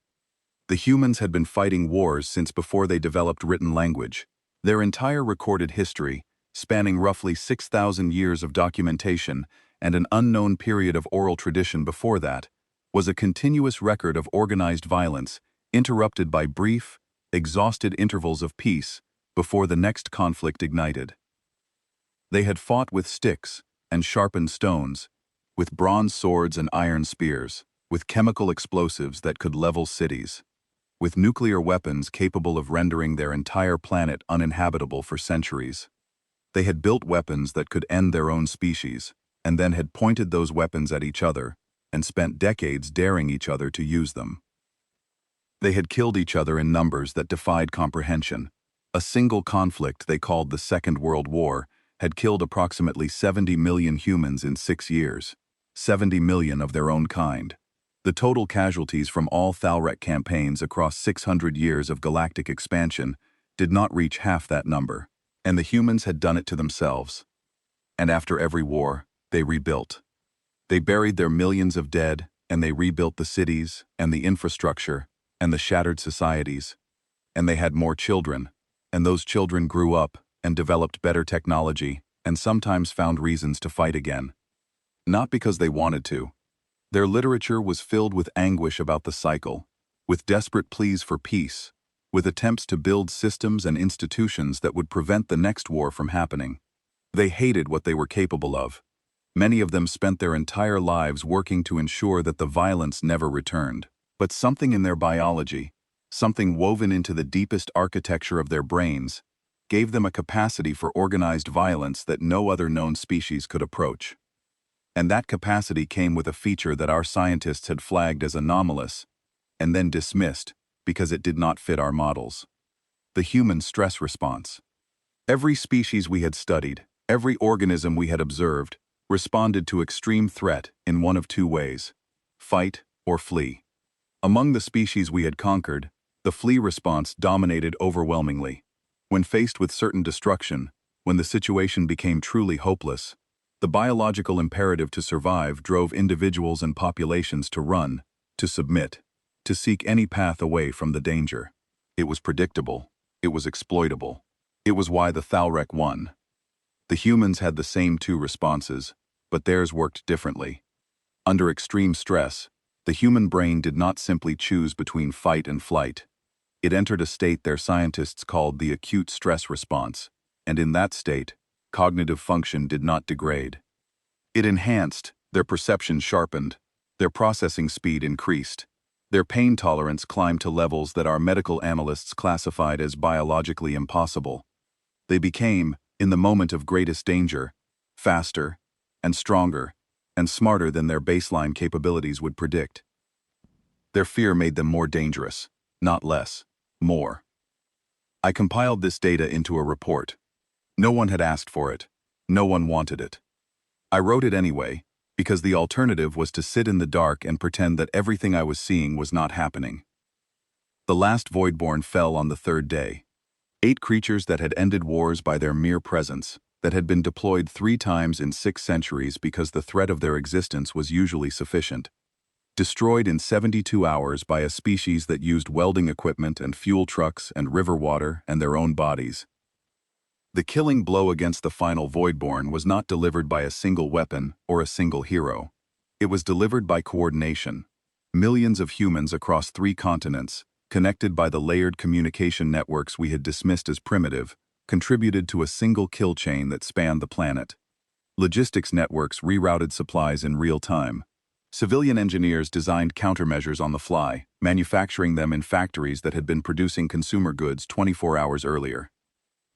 The humans had been fighting wars since before they developed written language. Their entire recorded history, spanning roughly 6,000 years of documentation and an unknown period of oral tradition before that, was a continuous record of organized violence, interrupted by brief, exhausted intervals of peace before the next conflict ignited. They had fought with sticks and sharpened stones, with bronze swords and iron spears, with chemical explosives that could level cities, with nuclear weapons capable of rendering their entire planet uninhabitable for centuries. They had built weapons that could end their own species, and then had pointed those weapons at each other, and spent decades daring each other to use them. They had killed each other in numbers that defied comprehension, A single conflict they called the Second World War had killed approximately 70 million humans in 6 years, 70 million of their own kind. The total casualties from all Thalrec campaigns across 600 years of galactic expansion did not reach half that number, and the humans had done it to themselves. And after every war, they rebuilt. They buried their millions of dead, and they rebuilt the cities, and the infrastructure, and the shattered societies. And they had more children, and those children grew up and developed better technology and sometimes found reasons to fight again. Not because they wanted to. Their literature was filled with anguish about the cycle, with desperate pleas for peace, with attempts to build systems and institutions that would prevent the next war from happening. They hated what they were capable of. Many of them spent their entire lives working to ensure that the violence never returned. But something in their biology, something woven into the deepest architecture of their brains, gave them a capacity for organized violence that no other known species could approach. And that capacity came with a feature that our scientists had flagged as anomalous, and then dismissed because it did not fit our models. The human stress response. Every species we had studied, every organism we had observed, responded to extreme threat in one of two ways: fight or flee. Among the species we had conquered, the flee response dominated overwhelmingly. When faced with certain destruction, when the situation became truly hopeless, the biological imperative to survive drove individuals and populations to run, to submit, to seek any path away from the danger. It was predictable. It was exploitable. It was why the Thalrec won. The humans had the same two responses, but theirs worked differently. Under extreme stress, the human brain did not simply choose between fight and flight. It entered a state their scientists called the acute stress response, and in that state, cognitive function did not degrade. It enhanced, their perception sharpened, their processing speed increased, their pain tolerance climbed to levels that our medical analysts classified as biologically impossible. They became, in the moment of greatest danger, faster and stronger and smarter than their baseline capabilities would predict. Their fear made them more dangerous, not less, more. I compiled this data into a report. No one had asked for it. No one wanted it. I wrote it anyway, because the alternative was to sit in the dark and pretend that everything I was seeing was not happening. The last Voidborn fell on the 3rd day. 8 creatures that had ended wars by their mere presence, that had been deployed 3 times in 6 centuries because the threat of their existence was usually sufficient. Destroyed in 72 hours by a species that used welding equipment and fuel trucks and river water and their own bodies. The killing blow against the final Voidborn was not delivered by a single weapon or a single hero. It was delivered by coordination. Millions of humans across 3 continents, connected by the layered communication networks we had dismissed as primitive, contributed to a single kill chain that spanned the planet. Logistics networks rerouted supplies in real time. Civilian engineers designed countermeasures on the fly, manufacturing them in factories that had been producing consumer goods 24 hours earlier.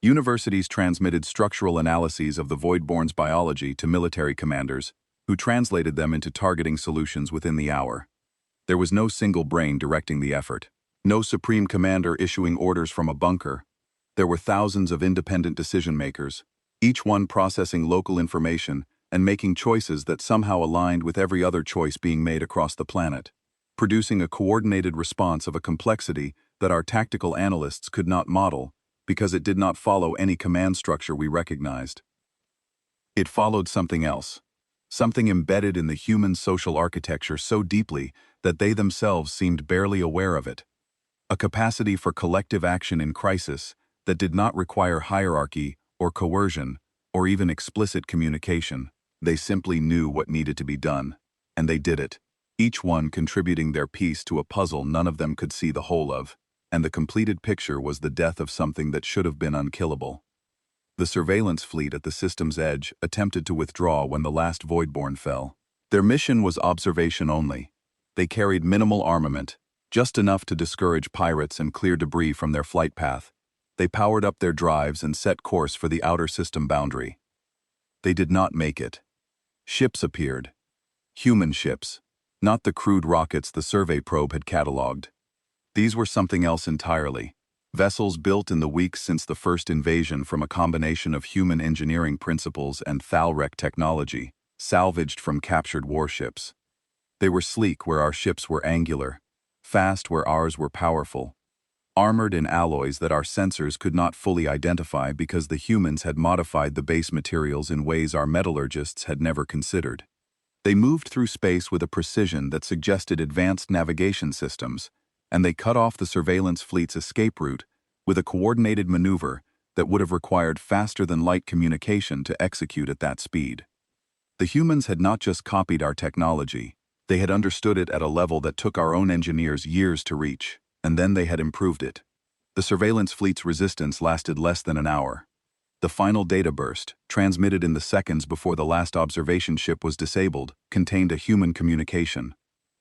Universities transmitted structural analyses of the Voidborn's biology to military commanders, who translated them into targeting solutions within the hour. There was no single brain directing the effort. No supreme commander issuing orders from a bunker. There were thousands of independent decision-makers, each one processing local information and making choices that somehow aligned with every other choice being made across the planet, producing a coordinated response of a complexity that our tactical analysts could not model because it did not follow any command structure we recognized. It followed something else, something embedded in the human social architecture so deeply that they themselves seemed barely aware of it. A capacity for collective action in crisis that did not require hierarchy or coercion or even explicit communication. They simply knew what needed to be done, and they did it, each one contributing their piece to a puzzle none of them could see the whole of, and the completed picture was the death of something that should have been unkillable. The surveillance fleet at the system's edge attempted to withdraw when the last Voidborn fell. Their mission was observation only. They carried minimal armament, just enough to discourage pirates and clear debris from their flight path. They powered up their drives and set course for the outer system boundary. They did not make it. Ships appeared. Human ships, not the crude rockets the survey probe had catalogued. These were something else entirely. Vessels built in the weeks since the first invasion from a combination of human engineering principles and Thalrek technology, salvaged from captured warships. They were sleek where our ships were angular, fast where ours were powerful, armored in alloys that our sensors could not fully identify because the humans had modified the base materials in ways our metallurgists had never considered. They moved through space with a precision that suggested advanced navigation systems, and they cut off the surveillance fleet's escape route with a coordinated maneuver that would have required faster-than-light communication to execute at that speed. The humans had not just copied our technology, they had understood it at a level that took our own engineers years to reach, and then they had improved it. The surveillance fleet's resistance lasted less than an hour. The final data burst, transmitted in the seconds before the last observation ship was disabled, contained a human communication.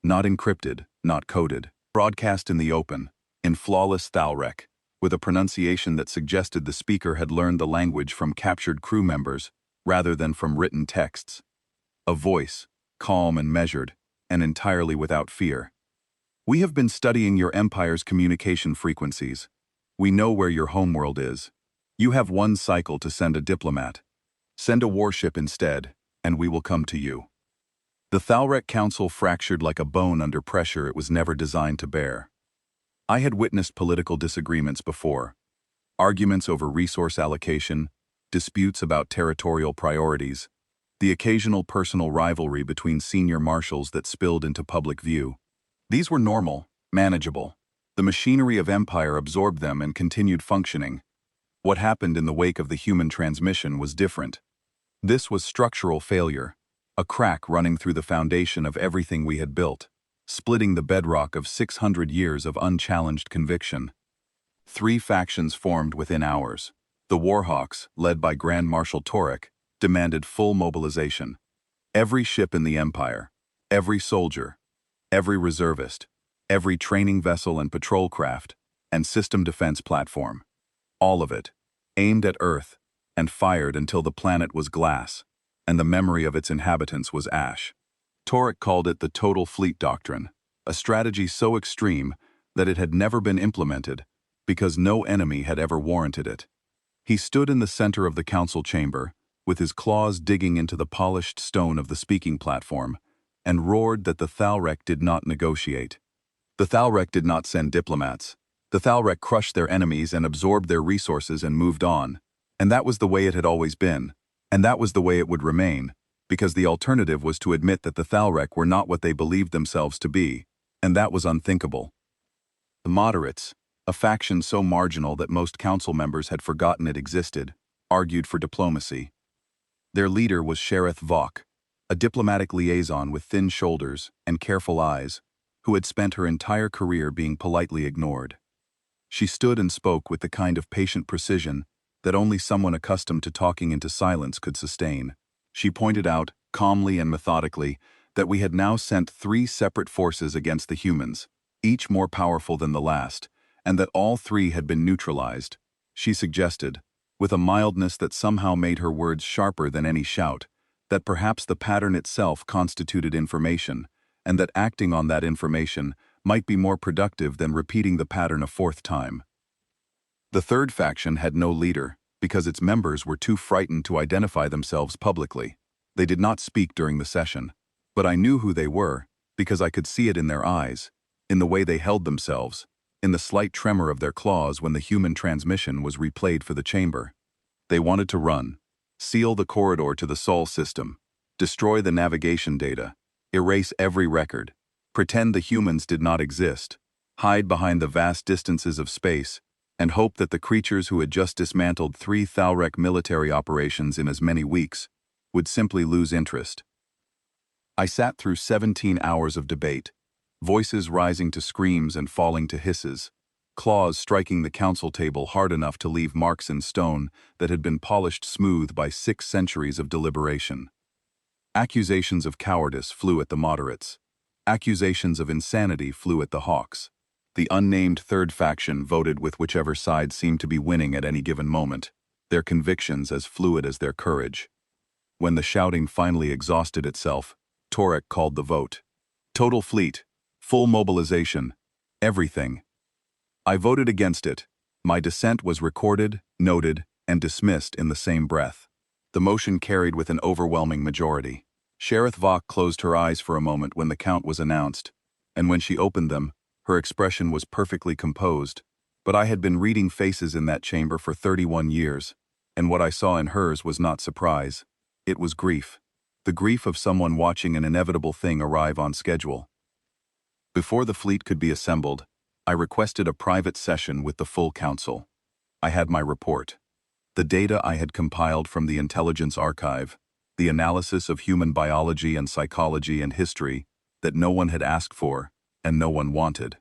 Not encrypted, not coded. Broadcast in the open, in flawless Thalrek, with a pronunciation that suggested the speaker had learned the language from captured crew members rather than from written texts. A voice, calm and measured, and entirely without fear. "We have been studying your Empire's communication frequencies. We know where your homeworld is. You have one cycle to send a diplomat. Send a warship instead, and we will come to you." The Thalrek Council fractured like a bone under pressure it was never designed to bear. I had witnessed political disagreements before. Arguments over resource allocation, disputes about territorial priorities, the occasional personal rivalry between senior marshals that spilled into public view. These were normal, manageable. The machinery of Empire absorbed them and continued functioning. What happened in the wake of the human transmission was different. This was structural failure, a crack running through the foundation of everything we had built, splitting the bedrock of 600 years of unchallenged conviction. 3 factions formed within hours. The Warhawks, led by Grand Marshal Torek, demanded full mobilization. Every ship in the Empire, every soldier, every reservist, every training vessel and patrol craft, and system defense platform. All of it, aimed at Earth, and fired until the planet was glass, and the memory of its inhabitants was ash. Torek called it the Total Fleet Doctrine, a strategy so extreme that it had never been implemented because no enemy had ever warranted it. He stood in the center of the council chamber, with his claws digging into the polished stone of the speaking platform, and roared that the Thalrek did not negotiate. The Thalrek did not send diplomats. The Thalrek crushed their enemies and absorbed their resources and moved on. And that was the way it had always been. And that was the way it would remain, because the alternative was to admit that the Thalrek were not what they believed themselves to be, and that was unthinkable. The moderates, a faction so marginal that most council members had forgotten it existed, argued for diplomacy. Their leader was Shereth Vok, a diplomatic liaison with thin shoulders and careful eyes, who had spent her entire career being politely ignored. She stood and spoke with the kind of patient precision that only someone accustomed to talking into silence could sustain. She pointed out, calmly and methodically, that we had now sent 3 separate forces against the humans, each more powerful than the last, and that all 3 had been neutralized. She suggested, with a mildness that somehow made her words sharper than any shout, that perhaps the pattern itself constituted information, and that acting on that information might be more productive than repeating the pattern a 4th time. The 3rd faction had no leader, because its members were too frightened to identify themselves publicly. They did not speak during the session, but I knew who they were, because I could see it in their eyes, in the way they held themselves, in the slight tremor of their claws when the human transmission was replayed for the chamber. They wanted to run, seal the corridor to the Sol system, destroy the navigation data, erase every record, pretend the humans did not exist, hide behind the vast distances of space, and hope that the creatures who had just dismantled 3 Thalrek military operations in as many weeks would simply lose interest. I sat through 17 hours of debate, voices rising to screams and falling to hisses, claws striking the council table hard enough to leave marks in stone that had been polished smooth by 6 centuries of deliberation. Accusations of cowardice flew at the moderates. Accusations of insanity flew at the hawks. The unnamed 3rd faction voted with whichever side seemed to be winning at any given moment, their convictions as fluid as their courage. When the shouting finally exhausted itself, Torek called the vote. Total fleet, full mobilization, everything. I voted against it, My dissent was recorded, noted, and dismissed in the same breath. The motion carried with an overwhelming majority. HFY closed her eyes for a moment when the count was announced, and when she opened them, her expression was perfectly composed. But I had been reading faces in that chamber for 31 years, and what I saw in hers was not surprise. It was grief. The grief of someone watching an inevitable thing arrive on schedule. Before the fleet could be assembled, I requested a private session with the full council. I had my report. The data I had compiled from the intelligence archive, the analysis of human biology and psychology and history that no one had asked for and no one wanted.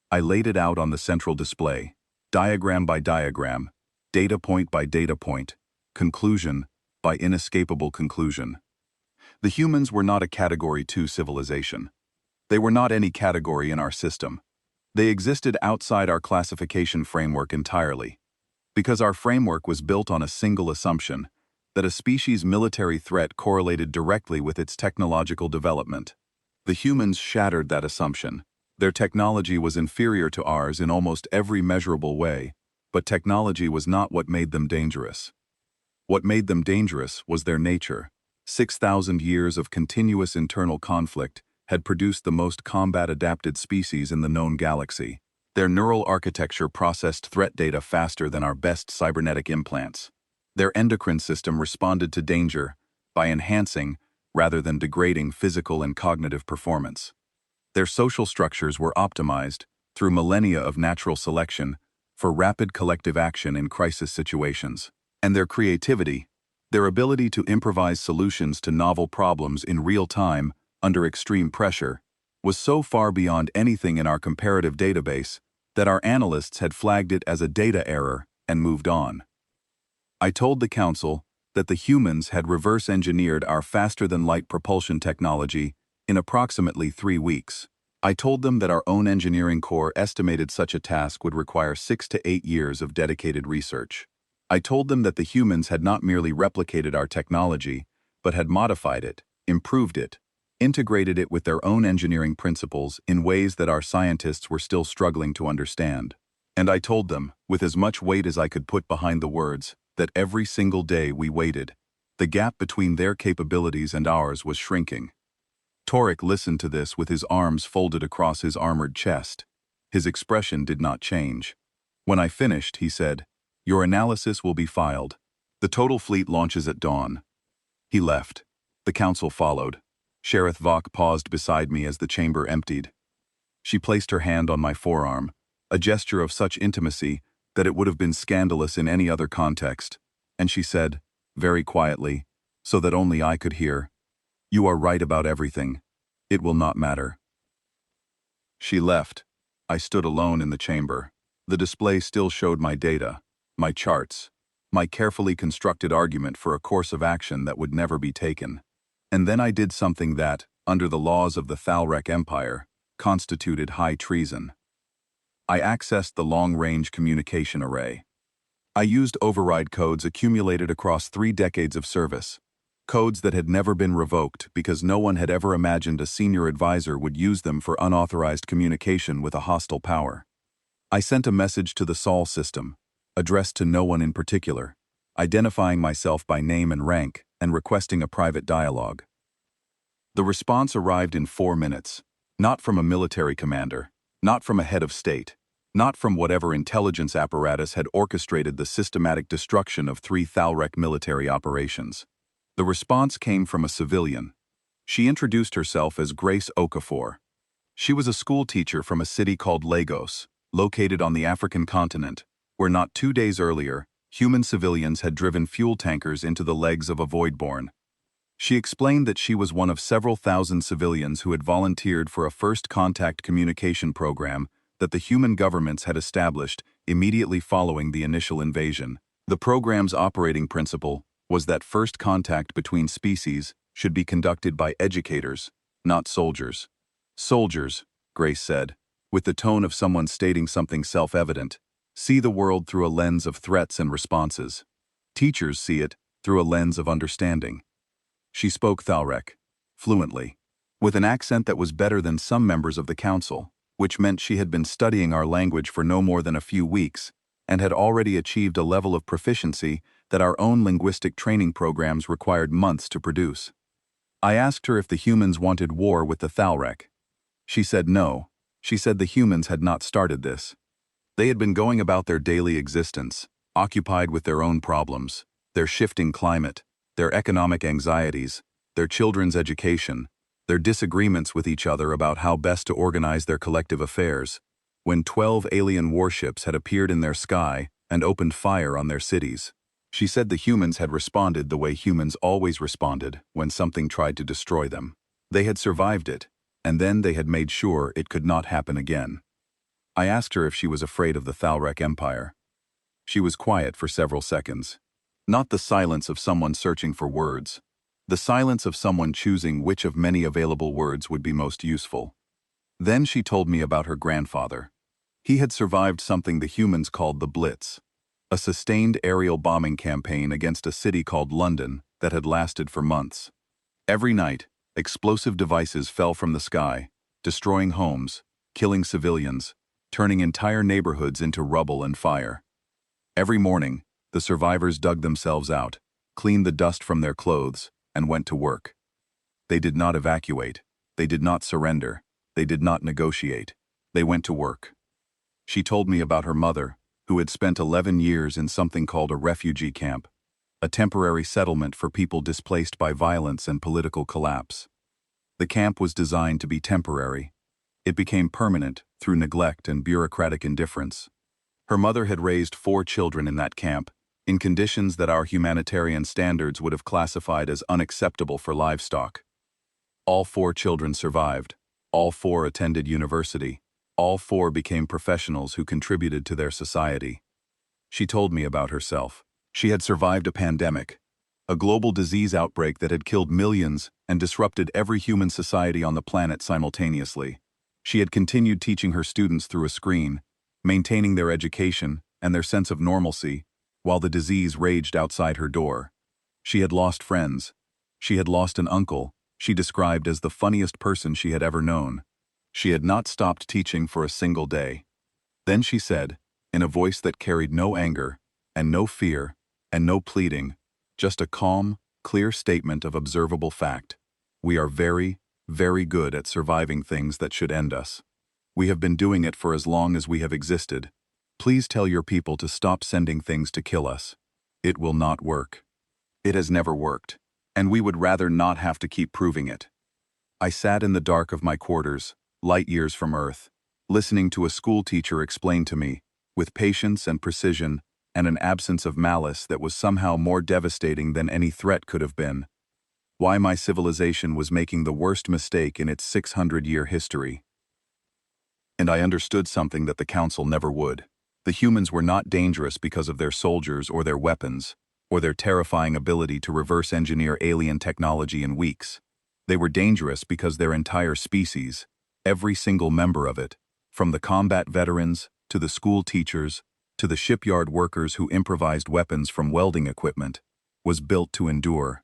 I laid it out on the central display, diagram by diagram, data point by data point, conclusion by inescapable conclusion. The humans were not a Category 2 civilization. They were not any category in our system. They existed outside our classification framework entirely, because our framework was built on a single assumption, that a species' military threat correlated directly with its technological development. The humans shattered that assumption. Their technology was inferior to ours in almost every measurable way, but technology was not what made them dangerous. What made them dangerous was their nature. 6,000 years of continuous internal conflict had produced the most combat-adapted species in the known galaxy. Their neural architecture processed threat data faster than our best cybernetic implants. Their endocrine system responded to danger by enhancing, rather than degrading, physical and cognitive performance. Their social structures were optimized, through millennia of natural selection, for rapid collective action in crisis situations. And their creativity, their ability to improvise solutions to novel problems in real time under extreme pressure, was so far beyond anything in our comparative database that our analysts had flagged it as a data error and moved on. I told the council that the humans had reverse-engineered our faster-than-light propulsion technology in approximately 3 weeks. I told them that our own engineering corps estimated such a task would require 6 to 8 years of dedicated research. I told them that the humans had not merely replicated our technology, but had modified it, improved it, integrated it with their own engineering principles in ways that our scientists were still struggling to understand. And I told them, with as much weight as I could put behind the words, that every single day we waited, the gap between their capabilities and ours was shrinking. Torek listened to this with his arms folded across his armored chest. His expression did not change. When I finished, he said, "Your analysis will be filed. The total fleet launches at dawn." He left. The council followed. HFY paused beside me as the chamber emptied. She placed her hand on my forearm, a gesture of such intimacy that it would have been scandalous in any other context, and she said, very quietly, so that only I could hear, "You are right about everything. It will not matter." She left. I stood alone in the chamber. The display still showed my data, my charts, my carefully constructed argument for a course of action that would never be taken. And then I did something that, under the laws of the Thalrek Empire, constituted high treason. I accessed the long-range communication array. I used override codes accumulated across 3 decades of service, codes that had never been revoked because no one had ever imagined a senior advisor would use them for unauthorized communication with a hostile power. I sent a message to the Sol system, addressed to no one in particular, identifying myself by name and rank and requesting a private dialogue. The response arrived in 4 minutes, not from a military commander, not from a head of state, not from whatever intelligence apparatus had orchestrated the systematic destruction of 3 Thalrek military operations. The response came from a civilian. She introduced herself as Grace Okafor. She was a school teacher from a city called Lagos, located on the African continent, where not 2 days earlier, human civilians had driven fuel tankers into the legs of a voidborn. She explained that she was one of several thousand civilians who had volunteered for a first contact communication program that the human governments had established immediately following the initial invasion. The program's operating principle was that first contact between species should be conducted by educators, not soldiers. Soldiers, Grace said, with the tone of someone stating something self-evident, see the world through a lens of threats and responses. Teachers see it through a lens of understanding. She spoke Thalrek, fluently, with an accent that was better than some members of the council, which meant she had been studying our language for no more than a few weeks and had already achieved a level of proficiency that our own linguistic training programs required months to produce. I asked her if the humans wanted war with the Thalrek. She said no. She said the humans had not started this. They had been going about their daily existence, occupied with their own problems, their shifting climate, their economic anxieties, their children's education, their disagreements with each other about how best to organize their collective affairs, when 12 alien warships had appeared in their sky and opened fire on their cities. She said the humans had responded the way humans always responded when something tried to destroy them. They had survived it, and then they had made sure it could not happen again. I asked her if she was afraid of the Thalrek Empire. She was quiet for several seconds. Not the silence of someone searching for words. The silence of someone choosing which of many available words would be most useful. Then she told me about her grandfather. He had survived something the humans called the Blitz, a sustained aerial bombing campaign against a city called London that had lasted for months. Every night, explosive devices fell from the sky, destroying homes, killing civilians, turning entire neighborhoods into rubble and fire. Every morning, the survivors dug themselves out, cleaned the dust from their clothes, and went to work. They did not evacuate. They did not surrender. They did not negotiate. They went to work. She told me about her mother, who had spent 11 years in something called a refugee camp, a temporary settlement for people displaced by violence and political collapse. The camp was designed to be temporary. It became permanent through neglect and bureaucratic indifference. Her mother had raised 4 children in that camp, in conditions that our humanitarian standards would have classified as unacceptable for livestock. All 4 children survived. All 4 attended university. All 4 became professionals who contributed to their society. She told me about herself. She had survived a pandemic, a global disease outbreak that had killed millions and disrupted every human society on the planet simultaneously. She had continued teaching her students through a screen, maintaining their education and their sense of normalcy, while the disease raged outside her door. She had lost friends. She had lost an uncle she described as the funniest person she had ever known. She had not stopped teaching for a single day. Then she said, in a voice that carried no anger, and no fear, and no pleading, just a calm, clear statement of observable fact. We are very, very good at surviving things that should end us. We have been doing it for as long as we have existed. Please tell your people to stop sending things to kill us. It will not work. It has never worked, and we would rather not have to keep proving it. I sat in the dark of my quarters, light years from Earth, listening to a school teacher explain to me, with patience and precision and an absence of malice that was somehow more devastating than any threat could have been, why my civilization was making the worst mistake in its 600-year history. And I understood something that the Council never would. The humans were not dangerous because of their soldiers or their weapons, or their terrifying ability to reverse engineer alien technology in weeks. They were dangerous because their entire species, every single member of it, from the combat veterans, to the school teachers, to the shipyard workers who improvised weapons from welding equipment, was built to endure.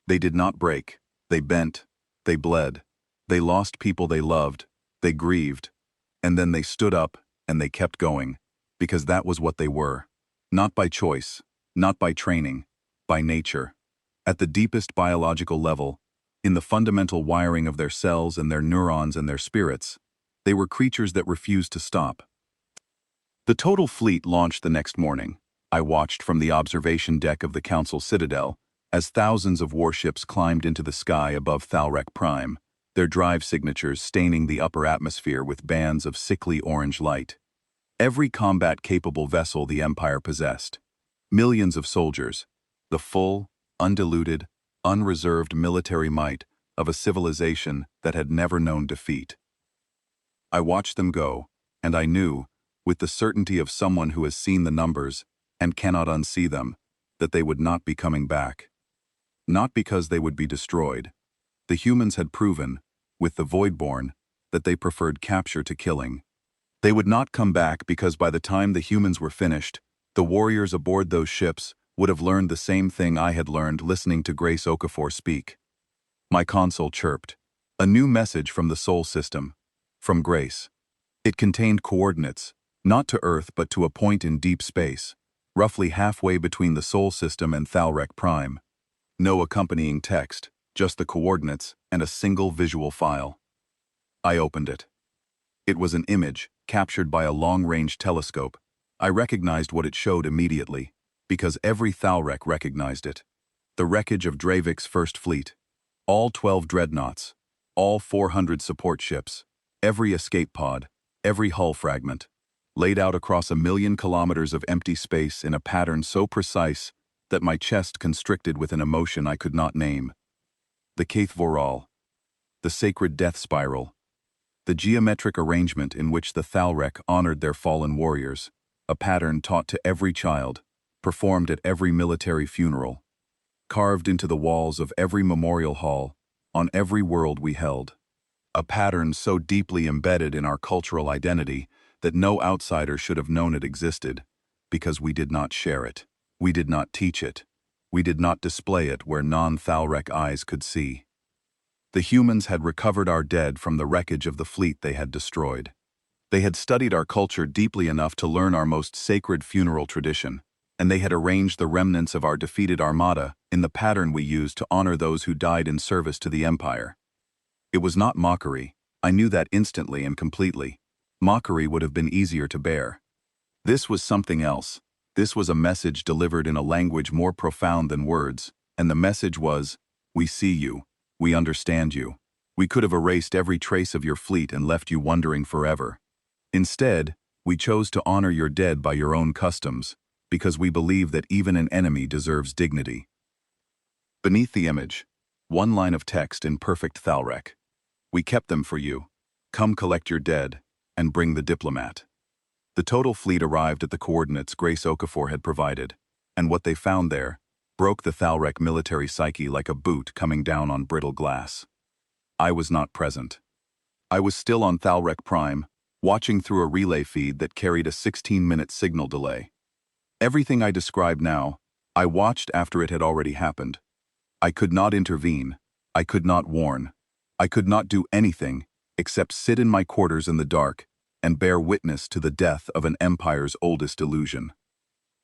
They did not break. They bent. They bled. They lost people they loved. They grieved. And then they stood up, and they kept going, because that was what they were. Not by choice, not by training, by nature. At the deepest biological level, in the fundamental wiring of their cells and their neurons and their spirits, they were creatures that refused to stop. The total fleet launched the next morning. I watched from the observation deck of the Council Citadel as thousands of warships climbed into the sky above Thalrek Prime, their drive signatures staining the upper atmosphere with bands of sickly orange light. Every combat-capable vessel the Empire possessed. Millions of soldiers, the full, undiluted, unreserved military might of a civilization that had never known defeat. I watched them go, and I knew, with the certainty of someone who has seen the numbers and cannot unsee them, that they would not be coming back. Not because they would be destroyed. The humans had proven, with the Voidborn, that they preferred capture to killing. They would not come back because by the time the humans were finished, the warriors aboard those ships would have learned the same thing I had learned listening to Grace Okafor speak. My console chirped. A new message from the Sol system. From Grace. It contained coordinates, Not to Earth but to a point in deep space, roughly halfway between the Sol system and Thalrec Prime. No accompanying text, just the coordinates and a single visual file. I opened it. It was an image, captured by a long-range telescope. I recognized what it showed immediately, because every Thalrec recognized it. The wreckage of Dravik's First Fleet. All 12 dreadnoughts. All 400 support ships. Every escape pod. Every hull fragment. Laid out across 1,000,000 kilometers of empty space in a pattern so precise that my chest constricted with an emotion I could not name. The HFY. The sacred death spiral. The geometric arrangement in which the Thalrec honored their fallen warriors, a pattern taught to every child, performed at every military funeral, carved into the walls of every memorial hall, on every world we held. A pattern so deeply embedded in our cultural identity that no outsider should have known it existed, because we did not share it. We did not teach it. We did not display it where non-Thalrec eyes could see. The humans had recovered our dead from the wreckage of the fleet they had destroyed. They had studied our culture deeply enough to learn our most sacred funeral tradition, and they had arranged the remnants of our defeated armada in the pattern we used to honor those who died in service to the Empire. It was not mockery. I knew that instantly and completely. Mockery would have been easier to bear. This was something else. This was a message delivered in a language more profound than words, and the message was, "We see you. We understand you. We could have erased every trace of your fleet and left you wondering forever. Instead, we chose to honor your dead by your own customs, because we believe that even an enemy deserves dignity." Beneath the image, one line of text in perfect Thalrec. "We kept them for you. Come collect your dead, and bring the diplomat." The total fleet arrived at the coordinates Grace Okafor had provided, and what they found there broke the Thalrec military psyche like a boot coming down on brittle glass. I was not present. I was still on Thalrec Prime, watching through a relay feed that carried a 16-minute signal delay. Everything I describe now, I watched after it had already happened. I could not intervene. I could not warn. I could not do anything except sit in my quarters in the dark and bear witness to the death of an empire's oldest illusion.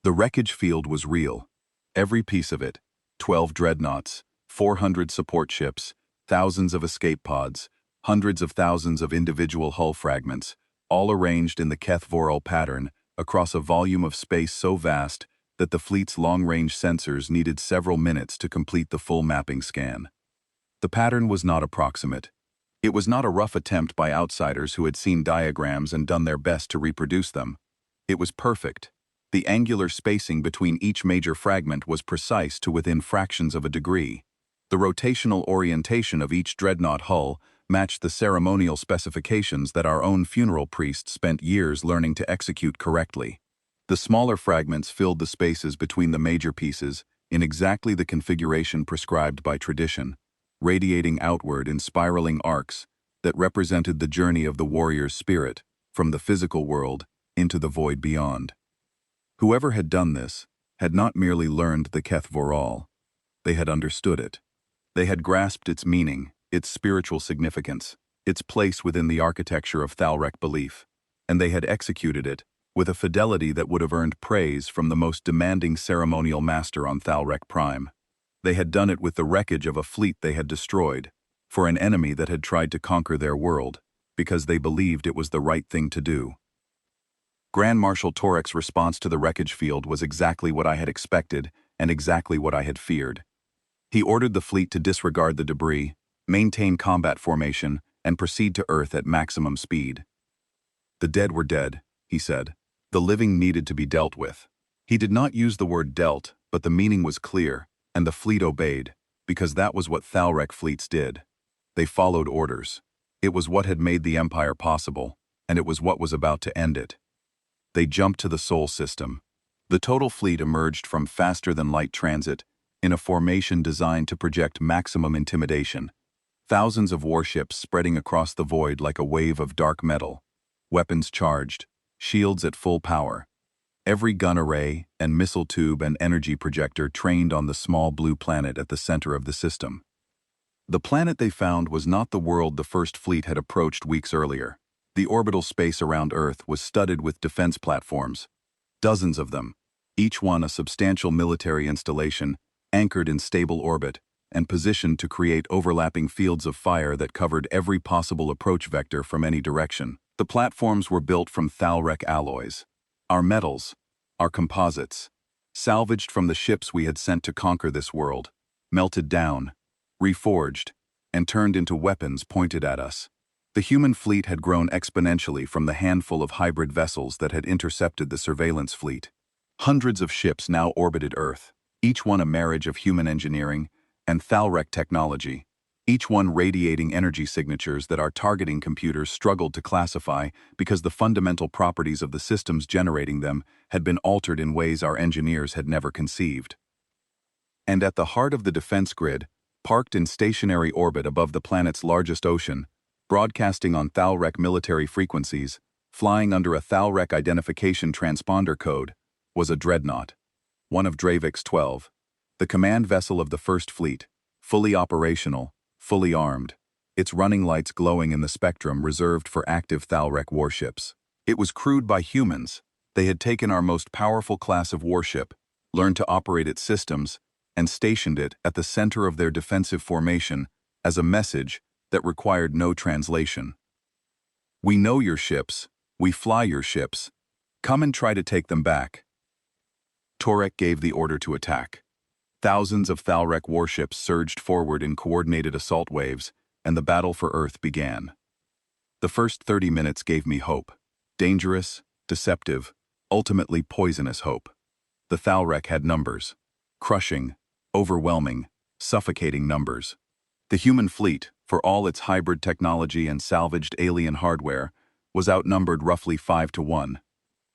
The wreckage field was real. Every piece of it, 12 dreadnoughts, 400 support ships, thousands of escape pods, hundreds of thousands of individual hull fragments, all arranged in the HFY pattern across a volume of space so vast that the fleet's long-range sensors needed several minutes to complete the full mapping scan. The pattern was not approximate. It was not a rough attempt by outsiders who had seen diagrams and done their best to reproduce them. It was perfect. The angular spacing between each major fragment was precise to within fractions of a degree. The rotational orientation of each dreadnought hull matched the ceremonial specifications that our own funeral priests spent years learning to execute correctly. The smaller fragments filled the spaces between the major pieces in exactly the configuration prescribed by tradition, radiating outward in spiraling arcs that represented the journey of the warrior's spirit from the physical world into the void beyond. Whoever had done this had not merely learned the HFY. They had understood it. They had grasped its meaning, its spiritual significance, its place within the architecture of Thalrec belief, and they had executed it with a fidelity that would have earned praise from the most demanding ceremonial master on Thalrec Prime. They had done it with the wreckage of a fleet they had destroyed, for an enemy that had tried to conquer their world, because they believed it was the right thing to do. Grand Marshal Torek's response to the wreckage field was exactly what I had expected and exactly what I had feared. He ordered the fleet to disregard the debris, maintain combat formation, and proceed to Earth at maximum speed. The dead were dead, he said. The living needed to be dealt with. He did not use the word dealt, but the meaning was clear, and the fleet obeyed, because that was what Thalrec fleets did. They followed orders. It was what had made the Empire possible, and it was what was about to end it. They jumped to the Sol system. The total fleet emerged from faster-than-light transit in a formation designed to project maximum intimidation. Thousands of warships spreading across the void like a wave of dark metal. Weapons charged, shields at full power. Every gun array and missile tube and energy projector trained on the small blue planet at the center of the system. The planet they found was not the world the First Fleet had approached weeks earlier. The orbital space around Earth was studded with defense platforms, dozens of them, each one a substantial military installation, anchored in stable orbit, and positioned to create overlapping fields of fire that covered every possible approach vector from any direction. The platforms were built from thalrek alloys, our metals, our composites, salvaged from the ships we had sent to conquer this world, melted down, reforged, and turned into weapons pointed at us. The human fleet had grown exponentially from the handful of hybrid vessels that had intercepted the surveillance fleet. Hundreds of ships now orbited Earth, each one a marriage of human engineering and thalrek technology, each one radiating energy signatures that our targeting computers struggled to classify because the fundamental properties of the systems generating them had been altered in ways our engineers had never conceived. And at the heart of the defense grid, parked in stationary orbit above the planet's largest ocean, broadcasting on thalrek military frequencies, flying under a thalrek identification transponder code, was a dreadnought, one of Dravik's 12, the command vessel of the First Fleet, fully operational, fully armed, its running lights glowing in the spectrum reserved for active thalrek warships. It was crewed by humans. They had taken our most powerful class of warship, learned to operate its systems, and stationed it at the center of their defensive formation as a message that required no translation. We know your ships. We fly your ships. Come and try to take them back. Torek gave the order to attack. Thousands of thalrek warships surged forward in coordinated assault waves, and the battle for Earth began. The first 30 minutes gave me hope. Dangerous, deceptive, ultimately poisonous hope. The thalrek had numbers. Crushing, overwhelming, suffocating numbers. The human fleet, for all its hybrid technology and salvaged alien hardware, was outnumbered roughly 5-1.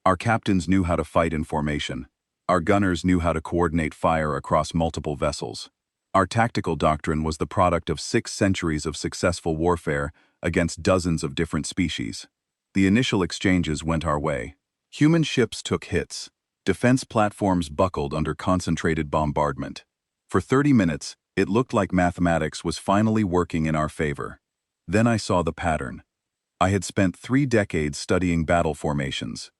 Our captains knew how to fight in formation. Our gunners knew how to coordinate fire across multiple vessels. Our tactical doctrine was the product of 6 centuries of successful warfare against dozens of different species. The initial exchanges went our way. Human ships took hits. Defense platforms buckled under concentrated bombardment. For 30 minutes, it looked like mathematics was finally working in our favor. Then I saw the pattern. I had spent 3 decades studying battle formations.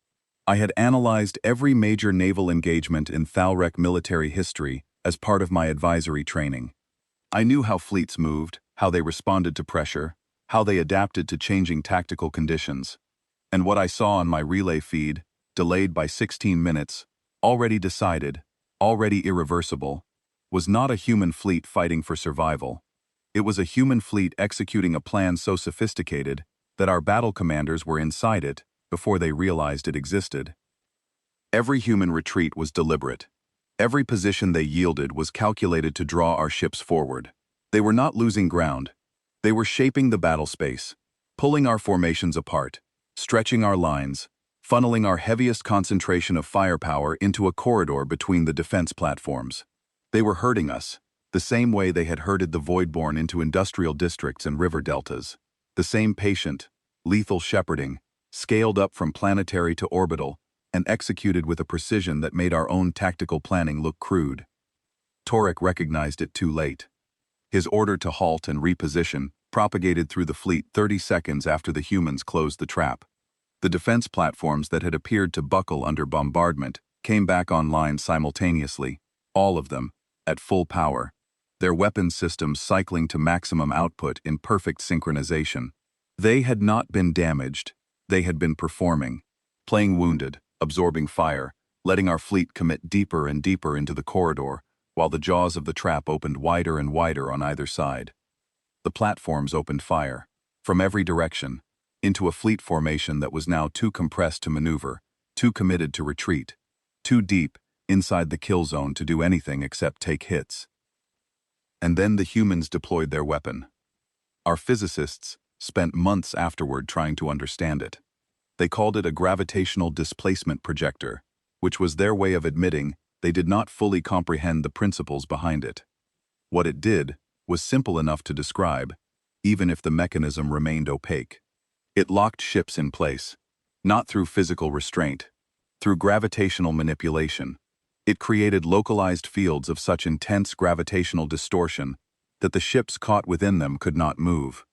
I had analyzed every major naval engagement in thalrek military history as part of my advisory training. I knew how fleets moved, how they responded to pressure, how they adapted to changing tactical conditions. And what I saw on my relay feed, delayed by 16 minutes, already decided, already irreversible, was not a human fleet fighting for survival. It was a human fleet executing a plan so sophisticated that our battle commanders were inside it before they realized it existed. Every human retreat was deliberate. Every position they yielded was calculated to draw our ships forward. They were not losing ground. They were shaping the battle space, pulling our formations apart, stretching our lines, funneling our heaviest concentration of firepower into a corridor between the defense platforms. They were herding us, the same way they had herded the Voidborn into industrial districts and river deltas. The same patient, lethal shepherding, scaled up from planetary to orbital, and executed with a precision that made our own tactical planning look crude. Torek recognized it too late. His order to halt and reposition propagated through the fleet 30 seconds after the humans closed the trap. The defense platforms that had appeared to buckle under bombardment came back online simultaneously, all of them, at full power, their weapons systems cycling to maximum output in perfect synchronization. They had not been damaged. They had been performing, playing wounded, absorbing fire, letting our fleet commit deeper and deeper into the corridor, while the jaws of the trap opened wider and wider on either side. The platforms opened fire, from every direction, into a fleet formation that was now too compressed to maneuver, too committed to retreat, too deep inside the kill zone to do anything except take hits. And then the humans deployed their weapon. Our physicists spent months afterward trying to understand it. They called it a gravitational displacement projector, which was their way of admitting they did not fully comprehend the principles behind it. What it did was simple enough to describe, even if the mechanism remained opaque. It locked ships in place, not through physical restraint, through gravitational manipulation. It created localized fields of such intense gravitational distortion that the ships caught within them could not move.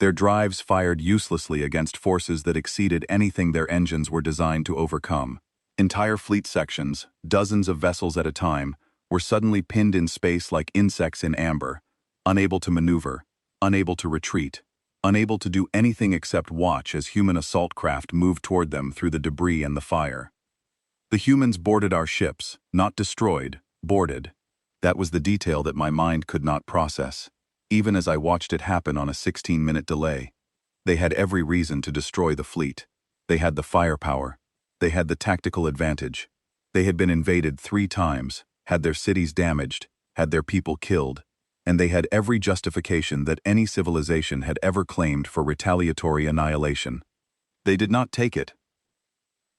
Their drives fired uselessly against forces that exceeded anything their engines were designed to overcome. Entire fleet sections, dozens of vessels at a time, were suddenly pinned in space like insects in amber, unable to maneuver, unable to retreat, unable to do anything except watch as human assault craft moved toward them through the debris and the fire. The humans boarded our ships, not destroyed, boarded. That was the detail that my mind could not process, even as I watched it happen on a 16-minute delay. They had every reason to destroy the fleet. They had the firepower. They had the tactical advantage. They had been invaded 3 times, had their cities damaged, had their people killed, and they had every justification that any civilization had ever claimed for retaliatory annihilation. They did not take it.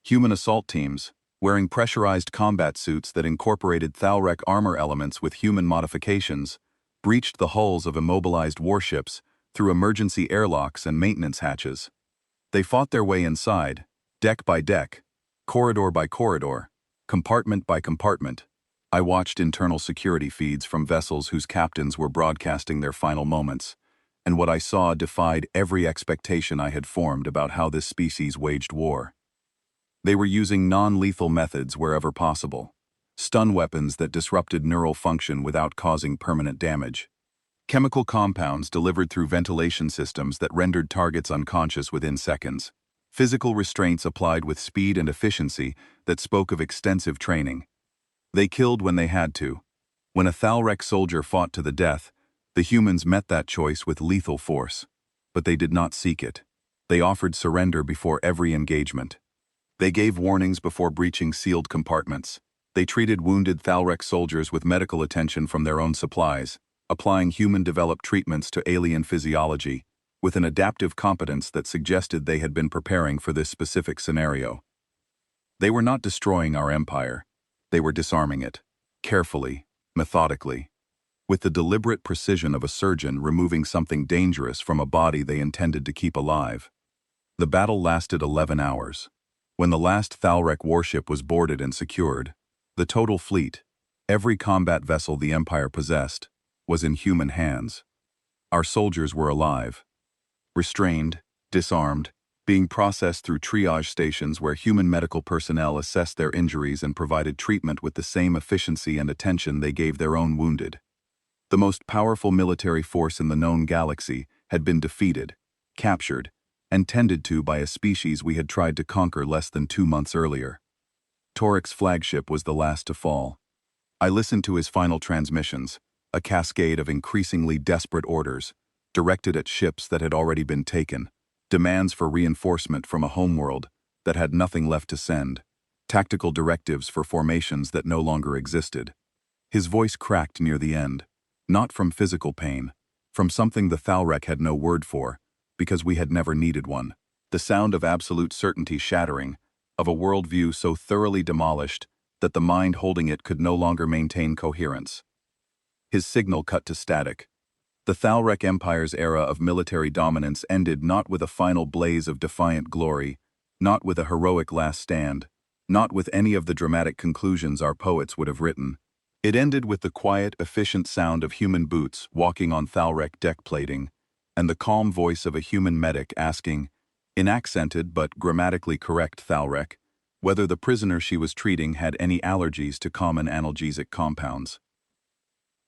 Human assault teams, wearing pressurized combat suits that incorporated Thalrek armor elements with human modifications, breached the hulls of immobilized warships through emergency airlocks and maintenance hatches. They fought their way inside, deck by deck, corridor by corridor, compartment by compartment. I watched internal security feeds from vessels whose captains were broadcasting their final moments, and what I saw defied every expectation I had formed about how this species waged war. They were using non-lethal methods wherever possible, stun weapons that disrupted neural function without causing permanent damage, chemical compounds delivered through ventilation systems that rendered targets unconscious within seconds, physical restraints applied with speed and efficiency that spoke of extensive training. They killed when they had to. When a Thalrek soldier fought to the death, the humans met that choice with lethal force. But they did not seek it. They offered surrender before every engagement. They gave warnings before breaching sealed compartments. They treated wounded Thalrek soldiers with medical attention from their own supplies, applying human-developed treatments to alien physiology, with an adaptive competence that suggested they had been preparing for this specific scenario. They were not destroying our empire. They were disarming it, carefully, methodically, with the deliberate precision of a surgeon removing something dangerous from a body they intended to keep alive. The battle lasted 11 hours. When the last Thalrek warship was boarded and secured, the total fleet, every combat vessel the Empire possessed, was in human hands. Our soldiers were alive, restrained, disarmed, being processed through triage stations where human medical personnel assessed their injuries and provided treatment with the same efficiency and attention they gave their own wounded. The most powerful military force in the known galaxy had been defeated, captured, and tended to by a species we had tried to conquer less than 2 months earlier. Torik's flagship was the last to fall. I listened to his final transmissions, a cascade of increasingly desperate orders, directed at ships that had already been taken, demands for reinforcement from a homeworld that had nothing left to send, tactical directives for formations that no longer existed. His voice cracked near the end, not from physical pain, from something the Thalrek had no word for, because we had never needed one. The sound of absolute certainty shattering, of a worldview so thoroughly demolished that the mind holding it could no longer maintain coherence. His signal cut to static. The Thalrek Empire's era of military dominance ended not with a final blaze of defiant glory, not with a heroic last stand, not with any of the dramatic conclusions our poets would have written. It ended with the quiet, efficient sound of human boots walking on Thalrek deck plating, and the calm voice of a human medic asking, in accented but grammatically correct Thalrek, whether the prisoner she was treating had any allergies to common analgesic compounds.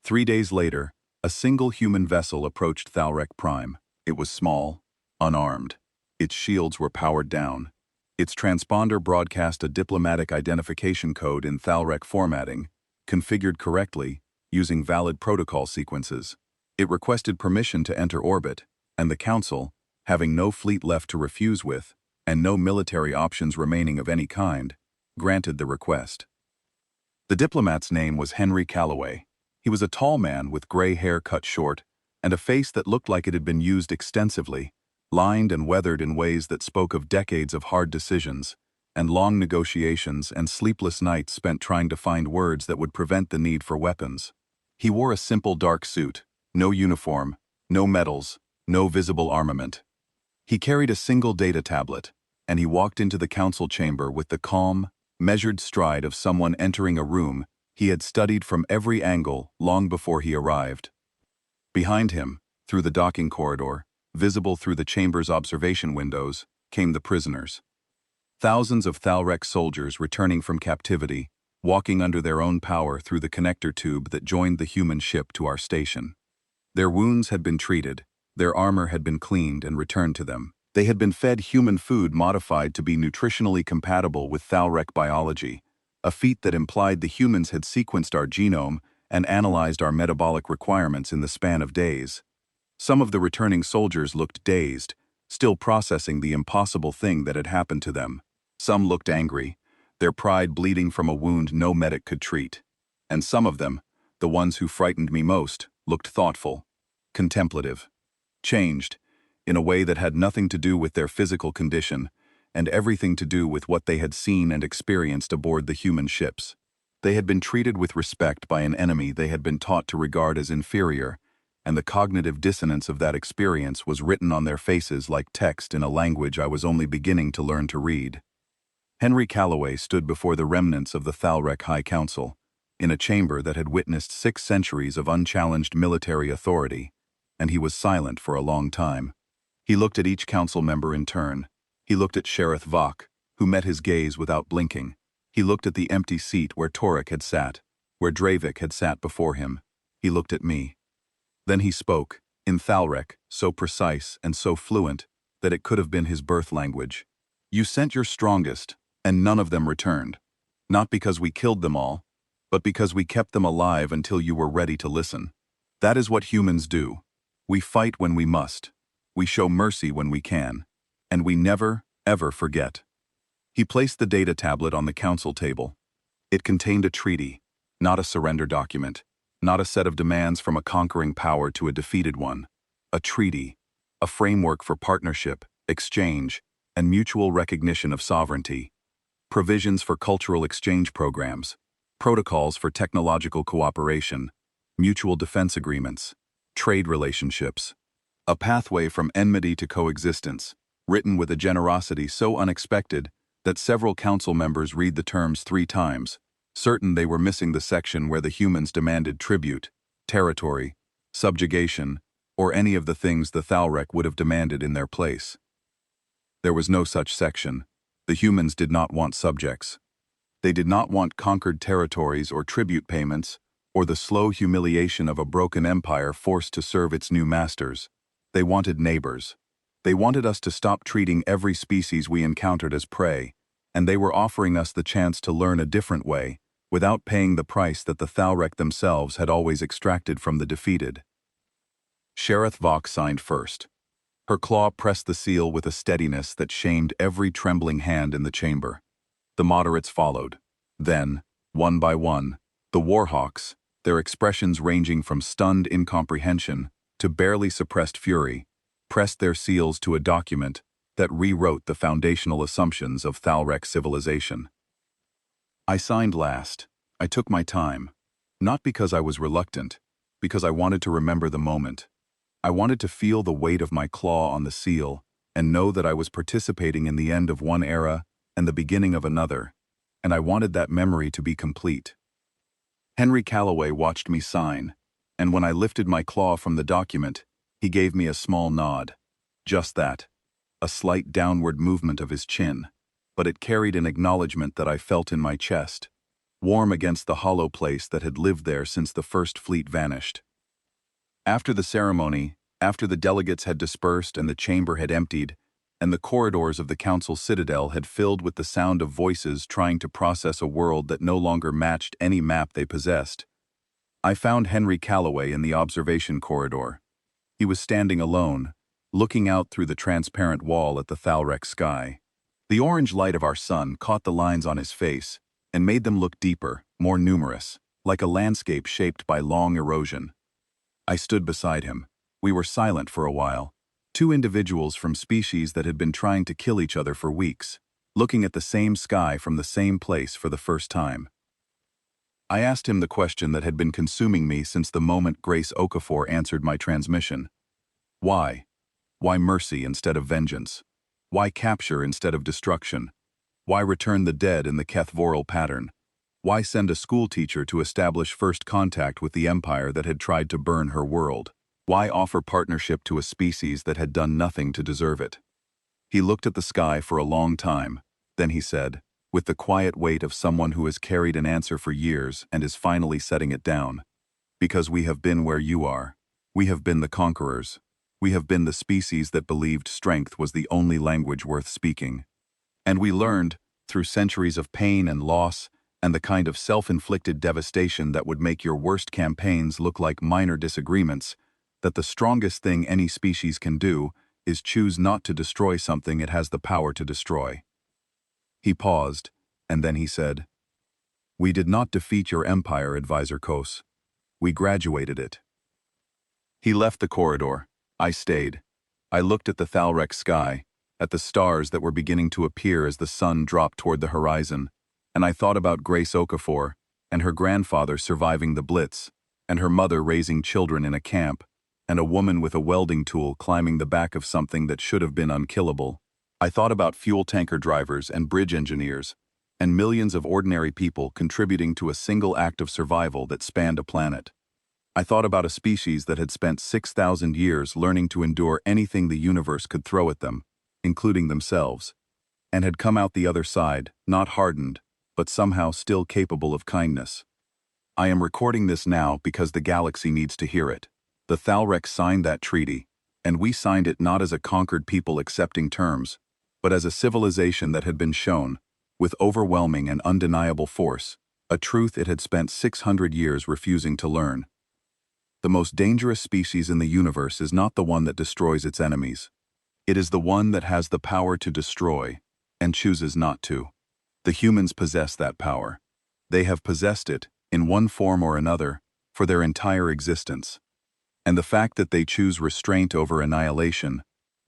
3 days later, a single human vessel approached Thalrek Prime. It was small, unarmed. Its shields were powered down. Its transponder broadcast a diplomatic identification code in Thalrek formatting, configured correctly, using valid protocol sequences. It requested permission to enter orbit, and the Council, having no fleet left to refuse with, and no military options remaining of any kind, granted the request. The diplomat's name was Henry Calloway. He was a tall man with gray hair cut short, and a face that looked like it had been used extensively, lined and weathered in ways that spoke of decades of hard decisions, and long negotiations and sleepless nights spent trying to find words that would prevent the need for weapons. He wore a simple dark suit, no uniform, no medals, no visible armament. He carried a single data tablet, and he walked into the council chamber with the calm, measured stride of someone entering a room he had studied from every angle long before he arrived. Behind him, through the docking corridor, visible through the chamber's observation windows, came the prisoners. Thousands of Thalrek soldiers returning from captivity, walking under their own power through the connector tube that joined the human ship to our station. Their wounds had been treated, their armor had been cleaned and returned to them. They had been fed human food modified to be nutritionally compatible with Thalrek biology, a feat that implied the humans had sequenced our genome and analyzed our metabolic requirements in the span of days. Some of the returning soldiers looked dazed, still processing the impossible thing that had happened to them. Some looked angry, their pride bleeding from a wound no medic could treat. And some of them, the ones who frightened me most, looked thoughtful, contemplative, changed, in a way that had nothing to do with their physical condition, and everything to do with what they had seen and experienced aboard the human ships. They had been treated with respect by an enemy they had been taught to regard as inferior, and the cognitive dissonance of that experience was written on their faces like text in a language I was only beginning to learn to read. Henry Calloway stood before the remnants of the Thalrek High Council, in a chamber that had witnessed 6 centuries of unchallenged military authority, and he was silent for a long time. He looked at each council member in turn. He looked at Sheriff Vok, who met his gaze without blinking. He looked at the empty seat where Torek had sat, where Dravik had sat before him. He looked at me. Then he spoke, in Thalrek, so precise and so fluent that it could have been his birth language. You sent your strongest, and none of them returned. Not because we killed them all, but because we kept them alive until you were ready to listen. That is what humans do. We fight when we must. We show mercy when we can. And we never, ever forget. He placed the data tablet on the council table. It contained a treaty, not a surrender document, not a set of demands from a conquering power to a defeated one. A treaty, a framework for partnership, exchange, and mutual recognition of sovereignty. Provisions for cultural exchange programs, protocols for technological cooperation, mutual defense agreements, trade relationships. A pathway from enmity to coexistence, written with a generosity so unexpected that several council members read the terms 3 times, certain they were missing the section where the humans demanded tribute, territory, subjugation, or any of the things the Thalrek would have demanded in their place. There was no such section. The humans did not want subjects. They did not want conquered territories or tribute payments, or the slow humiliation of a broken empire forced to serve its new masters. They wanted neighbors. They wanted us to stop treating every species we encountered as prey, and they were offering us the chance to learn a different way, without paying the price that the Thalrek themselves had always extracted from the defeated. Sheriff Vok signed first. Her claw pressed the seal with a steadiness that shamed every trembling hand in the chamber. The moderates followed. Then, one by one, the Warhawks, their expressions ranging from stunned incomprehension to barely suppressed fury, pressed their seals to a document that rewrote the foundational assumptions of Thalrek civilization. I signed last. I took my time. Not because I was reluctant, because I wanted to remember the moment. I wanted to feel the weight of my claw on the seal and know that I was participating in the end of one era and the beginning of another, and I wanted that memory to be complete. Henry Calloway watched me sign, and when I lifted my claw from the document, he gave me a small nod. Just that. A slight downward movement of his chin, but it carried an acknowledgement that I felt in my chest, warm against the hollow place that had lived there since the first fleet vanished. After the ceremony, after the delegates had dispersed and the chamber had emptied, and the corridors of the council citadel had filled with the sound of voices trying to process a world that no longer matched any map they possessed, I found Henry Calloway in the observation corridor. He was standing alone, looking out through the transparent wall at the Thalrek sky. The orange light of our sun caught the lines on his face and made them look deeper, more numerous, like a landscape shaped by long erosion. I stood beside him. We were silent for a while, 2 individuals from species that had been trying to kill each other for weeks, looking at the same sky from the same place for the first time. I asked him the question that had been consuming me since the moment Grace Okafor answered my transmission. Why? Why mercy instead of vengeance? Why capture instead of destruction? Why return the dead in the Kethvoral pattern? Why send a schoolteacher to establish first contact with the empire that had tried to burn her world? Why offer partnership to a species that had done nothing to deserve it? He looked at the sky for a long time. Then he said, with the quiet weight of someone who has carried an answer for years and is finally setting it down, "Because we have been where you are. We have been the conquerors. We have been the species that believed strength was the only language worth speaking. And we learned, through centuries of pain and loss, and the kind of self-inflicted devastation that would make your worst campaigns look like minor disagreements, that the strongest thing any species can do is choose not to destroy something it has the power to destroy." He paused, and then he said, "We did not defeat your empire, Advisor Kos. We graduated it." He left the corridor. I stayed. I looked at the Thalrek sky, at the stars that were beginning to appear as the sun dropped toward the horizon, and I thought about Grace Okafor, and her grandfather surviving the Blitz, and her mother raising children in a camp, and a woman with a welding tool climbing the back of something that should have been unkillable. I thought about fuel tanker drivers and bridge engineers, and millions of ordinary people contributing to a single act of survival that spanned a planet. I thought about a species that had spent 6,000 years learning to endure anything the universe could throw at them, including themselves, and had come out the other side, not hardened, but somehow still capable of kindness. I am recording this now because the galaxy needs to hear it. The Thalrek signed that treaty, and we signed it not as a conquered people accepting terms, but as a civilization that had been shown, with overwhelming and undeniable force, a truth it had spent 600 years refusing to learn. The most dangerous species in the universe is not the one that destroys its enemies. It is the one that has the power to destroy, and chooses not to. The humans possess that power. They have possessed it, in one form or another, for their entire existence. And the fact that they choose restraint over annihilation,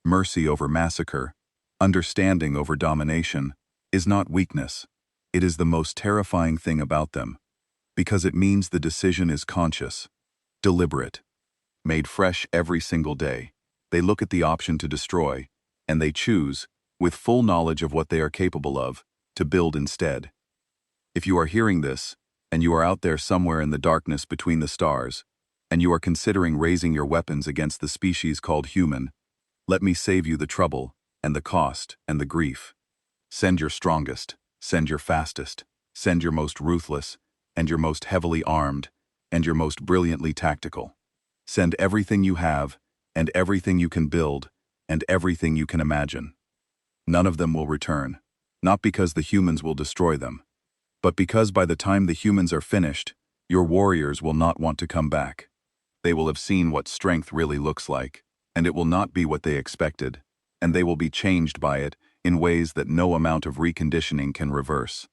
mercy over massacre, understanding over domination, is not weakness. It is the most terrifying thing about them, because it means the decision is conscious, deliberate, made fresh every single day. They look at the option to destroy, and they choose, with full knowledge of what they are capable of, to build instead. If you are hearing this, and you are out there somewhere in the darkness between the stars, and you are considering raising your weapons against the species called human, let me save you the trouble, and the cost, and the grief. Send your strongest, send your fastest, send your most ruthless, and your most heavily armed, and your most brilliantly tactical. Send everything you have, and everything you can build, and everything you can imagine. None of them will return, not because the humans will destroy them, but because by the time the humans are finished, your warriors will not want to come back. They will have seen what strength really looks like, and it will not be what they expected, and they will be changed by it in ways that no amount of reconditioning can reverse.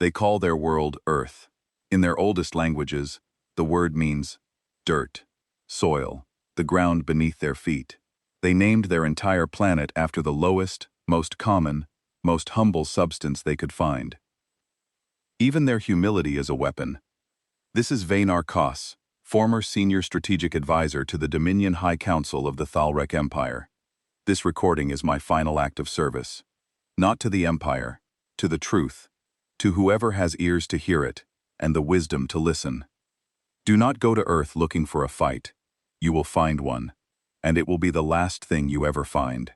They call their world Earth. In their oldest languages, the word means dirt, soil, the ground beneath their feet. They named their entire planet after the lowest, most common, most humble substance they could find. Even their humility is a weapon. This is Vaynar Kos, former senior strategic advisor to the Dominion High Council of the Thalrek Empire. This recording is my final act of service. Not to the Empire, to the truth, to whoever has ears to hear it, and the wisdom to listen. Do not go to Earth looking for a fight. You will find one, and it will be the last thing you ever find.